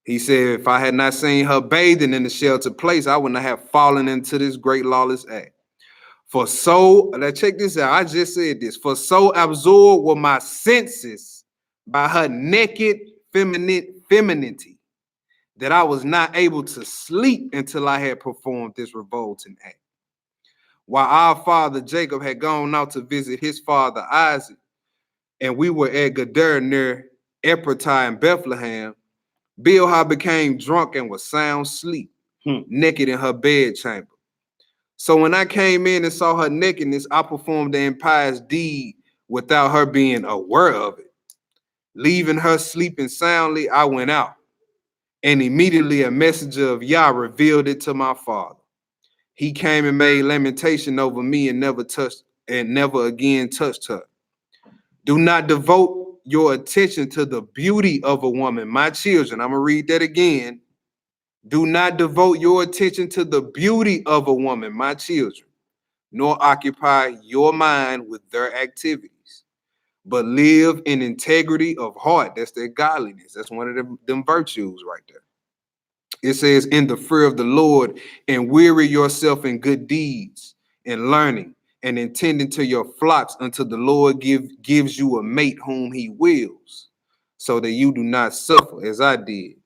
he said, if I had not seen her bathing in the sheltered place, I would not have fallen into this great lawless act. For so, now check this out. I just said this. For so absorbed were my senses by her naked femininity, that I was not able to sleep until I had performed this revolting act. While our father Jacob had gone out to visit his father Isaac, and we were at Gedar near Ephratah in Bethlehem, Bilhah became drunk and was sound asleep, naked in her bedchamber. So when I came in and saw her nakedness, I performed the impious deed without her being aware of it. Leaving her sleeping soundly, I went out, and immediately a messenger of Yah revealed it to my father. He came and made lamentation over me and never again touched her. Do not devote your attention to the beauty of a woman, my children. I'm gonna read that again. Do not devote your attention to the beauty of a woman, my children, nor occupy your mind with their activities, but live in integrity of heart. That's their godliness. That's one of them virtues right there. It says, in the fear of the Lord, and weary yourself in good deeds and learning and intending to your flocks until the Lord gives you a mate whom he wills, so that you do not suffer as I did.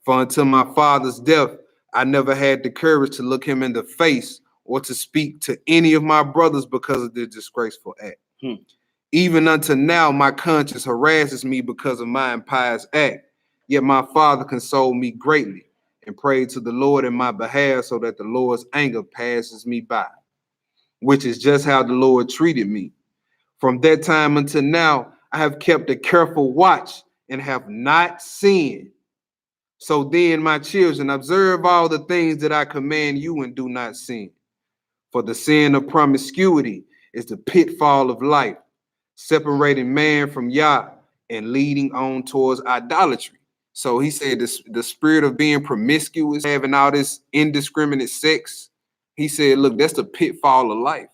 For until my father's death, I never had the courage to look him in the face or to speak to any of my brothers because of this disgraceful act. Even unto now, my conscience harasses me because of my impious act. Yet my father consoled me greatly and prayed to the Lord in my behalf, so that the Lord's anger passes me by, which is just how the Lord treated me. From that time until now, I have kept a careful watch and have not sinned. So then, my children, observe all the things that I command you and do not sin. For the sin of promiscuity is the pitfall of life, separating man from Yah and leading on towards idolatry. So he said the spirit of being promiscuous, having all this indiscriminate sex, he said, look, that's the pitfall of life.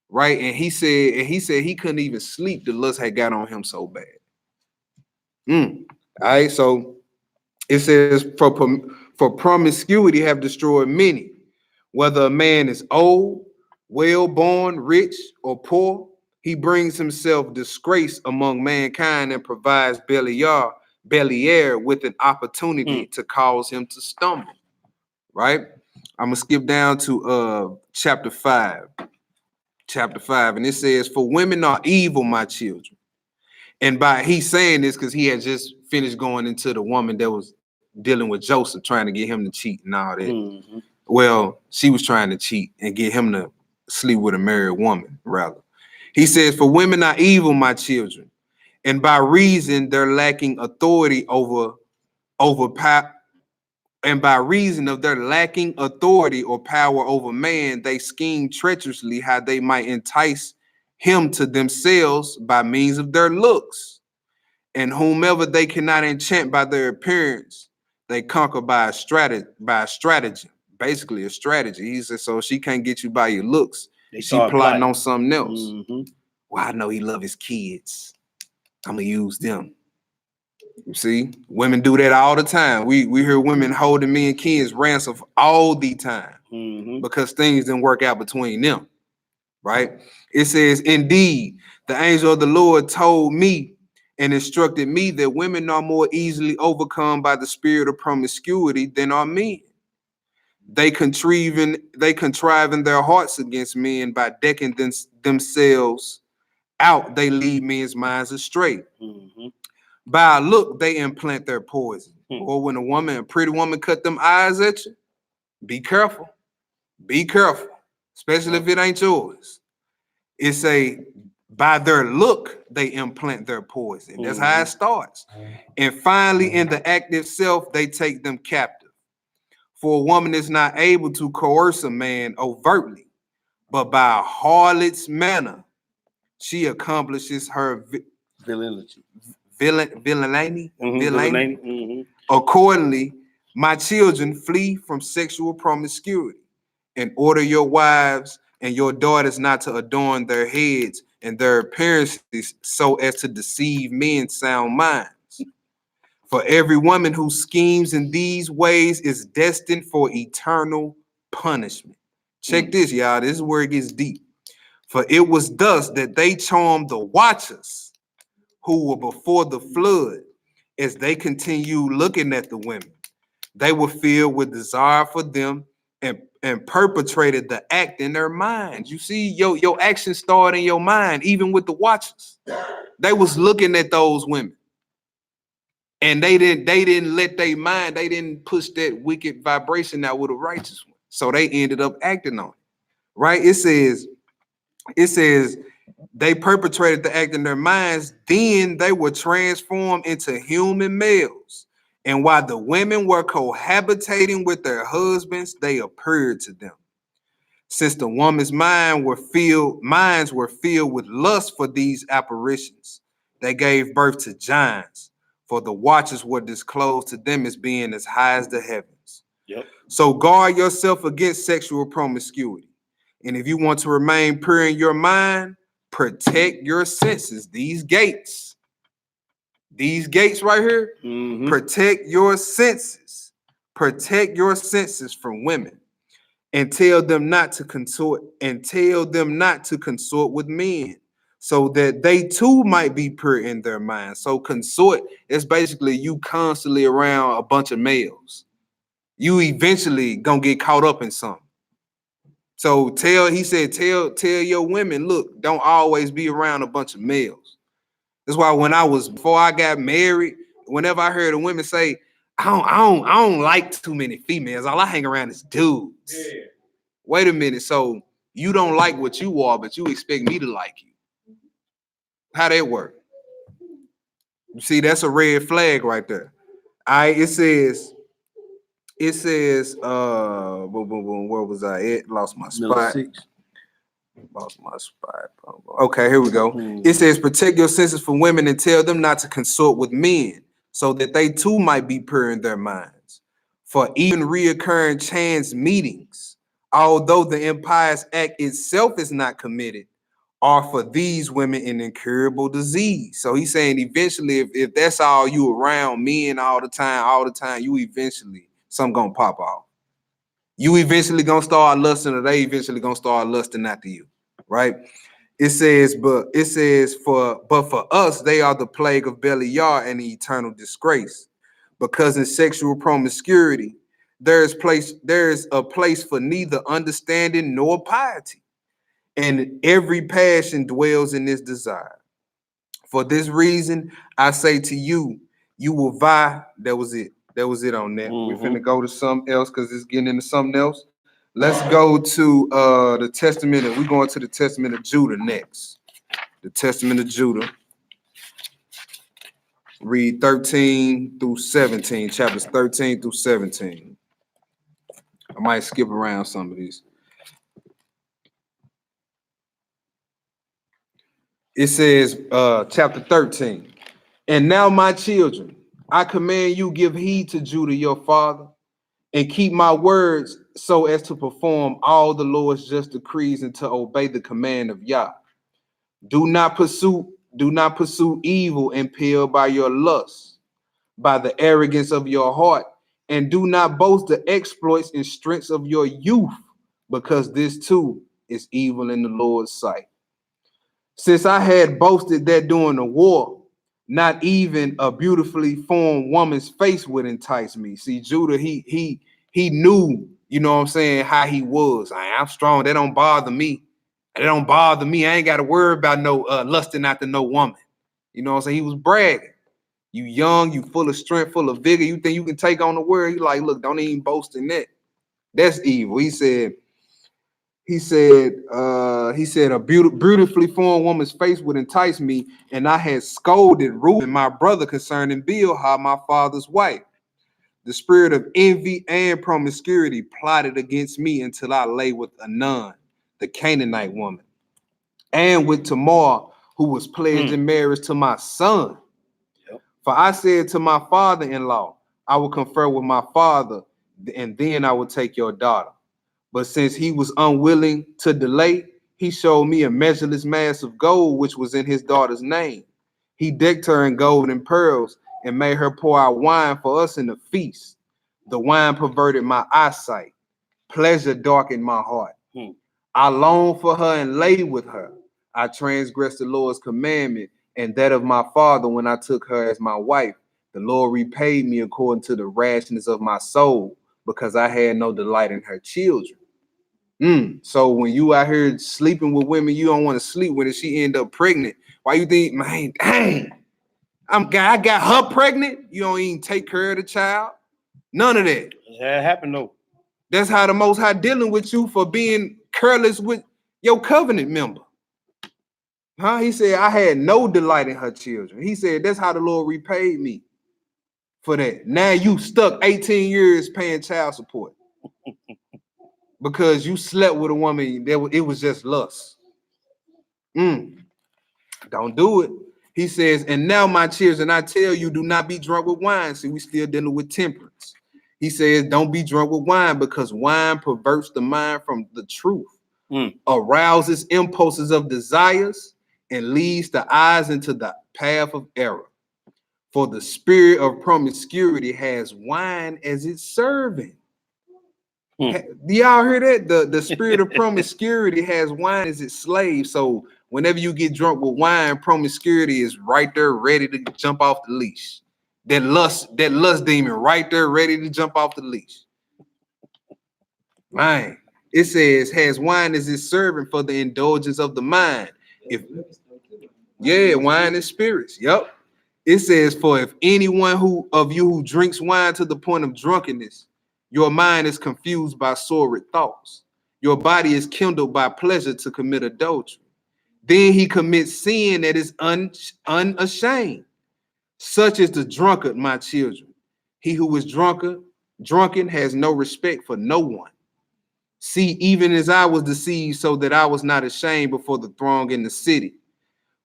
Right? And he said he couldn't even sleep. The lust had got on him so bad. All right, so it says, for promiscuity have destroyed many, whether a man is old, well-born, rich, or poor. He brings himself disgrace among mankind and provides Beliar with an opportunity to cause him to stumble. Right? I'm gonna skip down to chapter 5. Chapter 5, and it says, for women are evil, my children. And by he's saying this because he had just finished going into the woman that was dealing with Joseph, trying to get him to cheat and all that. Well, she was trying to cheat and get him to sleep with a married woman, rather. He says, for women are evil, my children, and by reason they're lacking authority and by reason of their lacking authority or power over man, they scheme treacherously how they might entice him to themselves by means of their looks. And whomever they cannot enchant by their appearance, they conquer by a stratagem. Basically a strategy. He said, so she can't get you by your looks. She plotting on something else. Well, I know he love his kids. I'm gonna use them. You see, women do that all the time. We hear women holding men and kids ransom all the time because things didn't work out between them. Right? It says, indeed, the angel of the Lord told me and instructed me that women are more easily overcome by the spirit of promiscuity than are men. They contrive in their hearts against men by decking themselves out. They lead men's minds astray. By a look, they implant their poison. Or when a pretty woman cut them eyes at you, be careful. Be careful, especially if it ain't yours. It's by their look, they implant their poison. That's how it starts. And finally, in the act itself, they take them captive. For a woman is not able to coerce a man overtly, but by a harlot's manner, she accomplishes her villainy. Accordingly, my children, flee from sexual promiscuity and order your wives and your daughters not to adorn their heads and their appearances so as to deceive men's sound minds. For every woman who schemes in these ways is destined for eternal punishment. Check this, y'all. This is where it gets deep. For it was thus that they charmed the watchers who were before the flood. As they continued looking at the women, they were filled with desire for them and perpetrated the act in their minds. You see, your action started in your mind, even with the watchers. They was looking at those women. And they didn't let their mind, they didn't push that wicked vibration out with a righteous one. So they ended up acting on it. right? It says, they perpetrated the act in their minds, then they were transformed into human males. And while the women were cohabitating with their husbands, they appeared to them. Since the woman's minds were filled with lust for these apparitions, they gave birth to giants, for the watchers were disclosed to them as being as high as the heavens. Yep. So guard yourself against sexual promiscuity. And if you want to remain pure in your mind, protect your senses. These gates right here, protect your senses. Protect your senses from women. And tell them not to consort with men, so that they too might be pure in their minds. So consort is basically you constantly around a bunch of males. You eventually gonna get caught up in something. So tell your women, look, don't always be around a bunch of males. That's why before I got married, whenever I heard the women say, I don't like too many females. All I hang around is dudes. Yeah. Wait a minute. So you don't like what you are, but you expect me to like you. How that work? You see, that's a red flag right there. All right, it says, boom, boom, boom. Where was I at? Lost my spot. Okay, here we go. It says, protect your senses from women and tell them not to consort with men, so that they too might be pure in their minds. For even reoccurring chance meetings, although the impious act itself is not committed, are for these women an incurable disease. So he's saying eventually, if that's all you around men all the time, you eventually, something gonna pop off. You eventually gonna start lusting, or they eventually gonna start lusting after you, right? It says, but for us, they are the plague of Beliar and the eternal disgrace. Because in sexual promiscuity, there is a place for neither understanding nor piety. And every passion dwells in this desire. For this reason, I say to you, you will vie. That was it. That was it on that. We're finna go to something else because it's getting into something else. Let's go to the Testament. We're going to the Testament of Judah next. The Testament of Judah. Read 13 through 17, chapters 13 through 17. I might skip around some of these. It says, chapter 13. And now, my children, I command you, give heed to Judah your father, and keep my words so as to perform all the Lord's just decrees and to obey the command of Yah. Do not pursue evil impelled by your lust, by the arrogance of your heart, and do not boast the exploits and strengths of your youth, because this too is evil in the Lord's sight. Since I had boasted that during the war, not even a beautifully formed woman's face would entice me. See, Judah, he knew, you know what I'm saying, how he was. I'm strong. That don't bother me. It don't bother me. I ain't got to worry about no lusting after no woman. You know what I'm saying? He was bragging. You young, you full of strength, full of vigor. You think you can take on the world? He like, look, don't even boast in that. That's evil. He said, a beautifully formed woman's face would entice me, and I had scolded Reuben, my brother, concerning Bilhah, my father's wife. The spirit of envy and promiscuity plotted against me until I lay with Anan, the Canaanite woman, and with Tamar, who was pledged in marriage to my son. Yep. For I said to my father-in-law, I will confer with my father, and then I will take your daughter. But since he was unwilling to delay, he showed me a measureless mass of gold, which was in his daughter's name. He decked her in gold and pearls and made her pour out wine for us in the feast. The wine perverted my eyesight. Pleasure darkened my heart. I longed for her and lay with her. I transgressed the Lord's commandment and that of my father when I took her as my wife. The Lord repaid me according to the rashness of my soul, because I had no delight in her children. So when you out here sleeping with women you don't want to sleep with, and she end up pregnant, why you think, man, dang, I got her pregnant? You don't even take care of the child? None of that. That happened though. That's how the Most High dealing with you for being careless with your covenant member. Huh? He said, I had no delight in her children. He said, that's how the Lord repaid me for that. Now you stuck 18 years paying child support because you slept with a woman that it was just lust. Don't do it. He says, and now my children, I tell you, do not be drunk with wine. See, we still dealing with temperance. He says, don't be drunk with wine because wine perverts the mind from the truth, arouses impulses of desires, and leads the eyes into the path of error. For the spirit of promiscuity has wine as its servant. Do y'all hear that? The spirit of promiscuity has wine as its slave. So whenever you get drunk with wine, promiscuity is right there ready to jump off the leash. That lust demon right there ready to jump off the leash. Man, it says has wine as its servant for the indulgence of the mind. Wine and spirits. Yep. It says, for if anyone of you who drinks wine to the point of drunkenness, your mind is confused by sordid thoughts. Your body is kindled by pleasure to commit adultery. Then he commits sin that is unashamed. Such is the drunkard, my children. He who is drunken has no respect for no one. See, even as I was deceived, so that I was not ashamed before the throng in the city.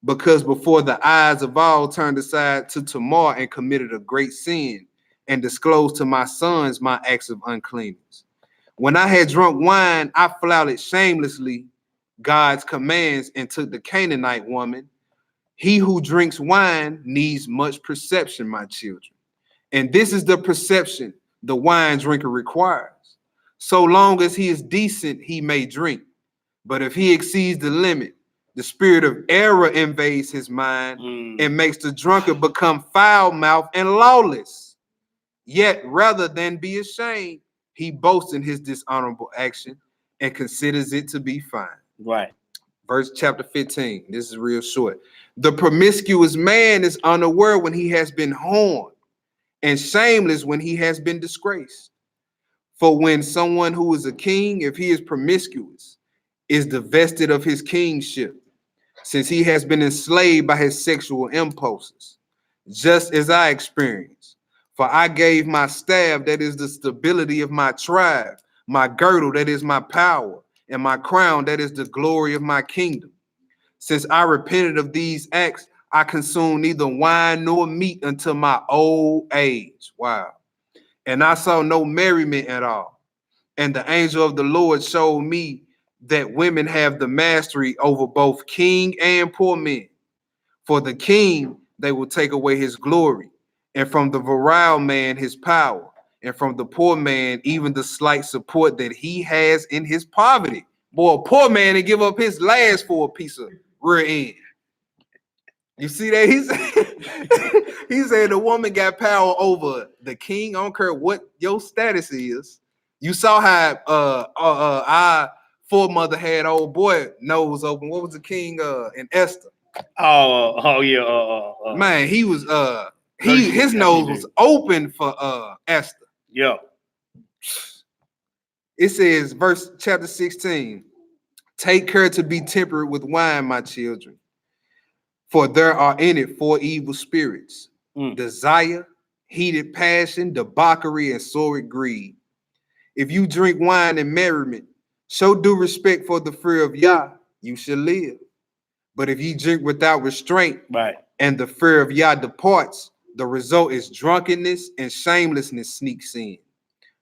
Because before the eyes of all turned aside to Tamar and committed a great sin and disclosed to my sons my acts of uncleanness. When I had drunk wine, I flouted shamelessly God's commands and took the Canaanite woman. He who drinks wine needs much perception, my children. And this is the perception the wine drinker requires. So long as he is decent, he may drink. But if he exceeds the limit, the spirit of error invades his mind and makes the drunkard become foul-mouthed and lawless. Yet rather than be ashamed, he boasts in his dishonorable action and considers it to be fine. Right. Verse chapter 15. This is real short. The promiscuous man is unaware when he has been horned, and shameless when he has been disgraced. For when someone who is a king, if he is promiscuous, is divested of his kingship, since he has been enslaved by his sexual impulses, just as I experienced. For I gave my staff, that is the stability of my tribe, my girdle, that is my power, and my crown, that is the glory of my kingdom. Since I repented of these acts, I consumed neither wine nor meat until my old age. Wow. And I saw no merriment at all. And the angel of the Lord showed me that women have the mastery over both king and poor men. For the king, they will take away his glory, and from the virile man, his power, and from the poor man, even the slight support that he has in his poverty. Boy, a poor man to give up his last for a piece of rear end. You see that? He said the woman got power over the king. I don't care what your status is. You saw how our foremother had old boy nose open. What was the king in Esther? Man, he was his nose was open for Esther. Yeah. It says, verse chapter 16, take care to be temperate with wine, my children, for there are in it 4 evil spirits, desire, heated passion, debauchery, and sordid greed. If you drink wine and merriment, show due respect for the fear of Yah, you shall live. But if you drink without restraint, and the fear of Yah departs, the result is drunkenness and shamelessness sneaks in.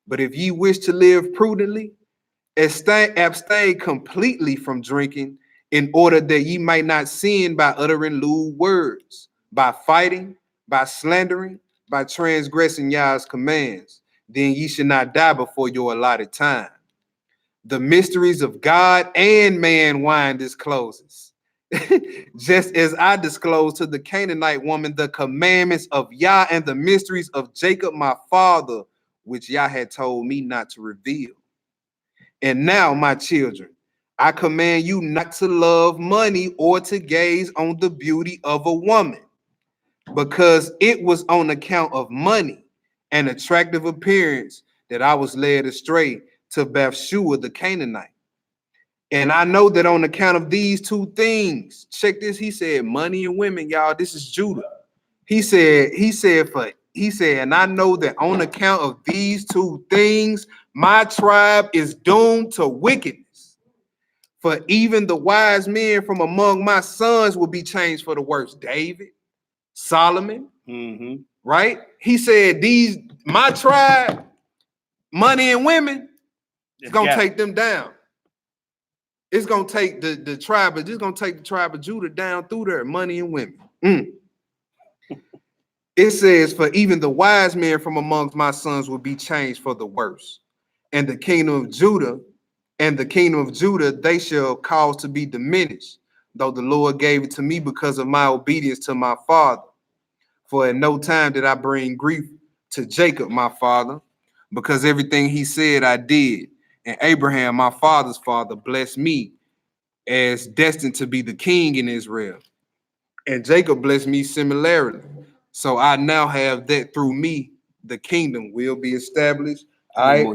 But if ye wish to live prudently, abstain completely from drinking, in order that ye might not sin by uttering lewd words, by fighting, by slandering, by transgressing Yah's commands. Then ye should not die before your allotted time. The mysteries of God and man wine discloses. Just as I disclosed to the Canaanite woman the commandments of Yah and the mysteries of Jacob my father, which Yah had told me not to reveal. And now, my children, I command you not to love money or to gaze on the beauty of a woman, because it was on account of money and attractive appearance that I was led astray to Bathsheba the Canaanite. And I know that on account of these two things, check this. He said, money and women, y'all. This is Judah. He said, and I know that on account of these two things, my tribe is doomed to wickedness. For even the wise men from among my sons will be changed for the worse. David, Solomon, right? He said, my tribe, money and women, it's gonna take them down. It's gonna take the tribe, but it's gonna take the tribe of Judah down through there, money and women. It says, for even the wise men from amongst my sons will be changed for the worse. And the kingdom of Judah, they shall cause to be diminished, though the Lord gave it to me because of my obedience to my father. For at no time did I bring grief to Jacob, my father, because everything he said I did. And Abraham, my father's father, blessed me as destined to be the king in Israel. And Jacob blessed me similarly. So I now have that through me, the kingdom will be established. All right.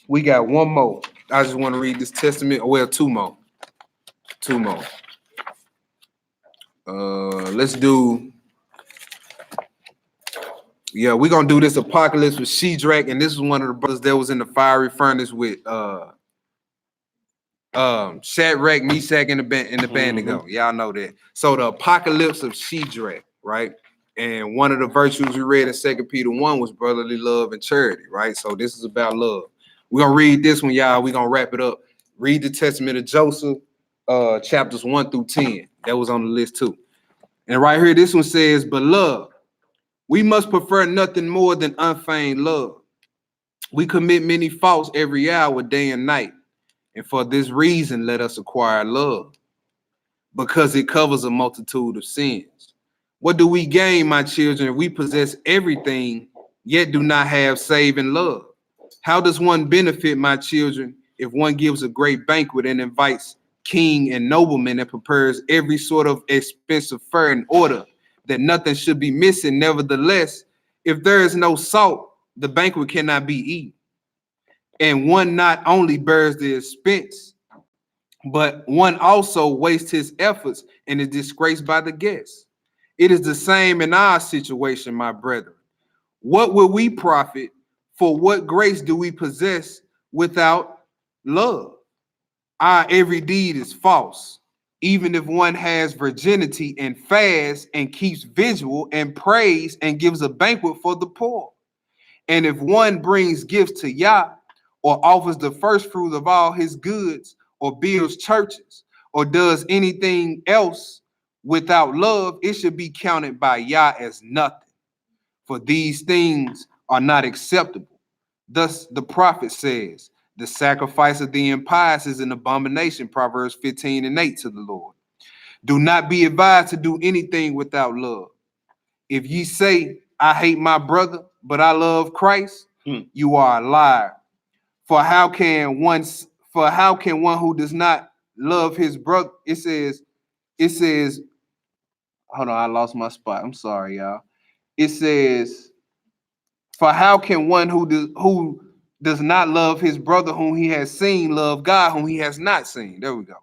We got one more. I just want to read this testament. Well, two more. Let's do. Yeah, we're gonna do this apocalypse with Shadrach, and this is one of the brothers that was in the fiery furnace with Shadrach, Meshach, and the Abednego. Y'all know that. So the apocalypse of Shadrach, right? And one of the virtues we read in 2 Peter 1 was brotherly love and charity, right? So this is about love. We're gonna read this one, y'all. We're gonna wrap it up. Read the Testament of Joseph, chapters 1 through 10. That was on the list too. And right here, this one says, beloved, we must prefer nothing more than unfeigned love. We commit many faults every hour, day and night. And for this reason, let us acquire love, because it covers a multitude of sins. What do we gain, my children, if we possess everything, yet do not have saving love? How does one benefit, my children, if one gives a great banquet and invites king and noblemen and prepares every sort of expensive fare in order that nothing should be missing? Nevertheless, if there is no salt, the banquet cannot be eaten. And one not only bears the expense, but one also wastes his efforts and is disgraced by the guests. It is the same in our situation, my brethren. What will we profit? For what grace do we possess without love? Our every deed is false. Even if one has virginity and fasts and keeps vigil and prays and gives a banquet for the poor. And if one brings gifts to Yah, or offers the first fruit of all his goods, or builds churches, or does anything else without love, it should be counted by Yah as nothing. For these things are not acceptable. Thus the prophet says, the sacrifice of the impious is an abomination, Proverbs 15:8 to the Lord. Do not be advised to do anything without love. If ye say, I hate my brother, but I love Christ, you are a liar. For how can one who does not love his brother? It says, hold on, I lost my spot. I'm sorry, y'all. It says, for how can one who does not love his brother whom he has seen love God whom he has not seen? There we go.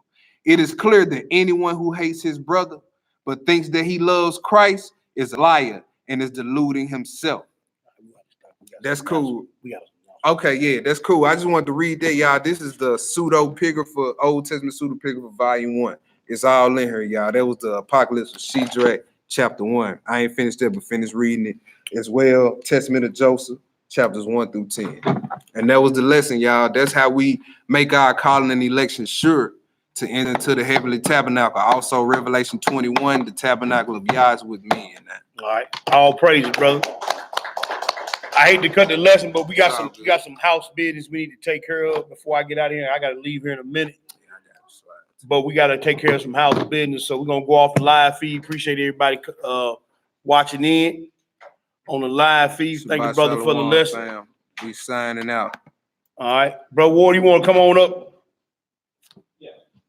It is clear that anyone who hates his brother but thinks that he loves Christ is a liar and is deluding himself. That's cool. Okay, yeah, that's cool. I just wanted to read that, y'all. This is the pseudepigrapha, Old Testament pseudepigrapha, volume 1. It's all in here, y'all. That was the Apocalypse of Shadrach, chapter 1. I ain't finished that, but finished reading it as well. Testament of Joseph, chapters 1 through 10. And that was the lesson, y'all. That's how we make our calling and election sure to enter into the heavenly tabernacle. Also, Revelation 21, the tabernacle of Yah is with me in that. All right. All praises, brother. I hate to cut the lesson, but we got some house business we need to take care of before I get out of here. I got to leave here in a minute. But we got to take care of some house business. So we're going to go off the live feed. Appreciate everybody watching in on the live feed. Thank you, brother, for the lesson. Fam. We signing out. All right. Bro Ward, you want to come on up?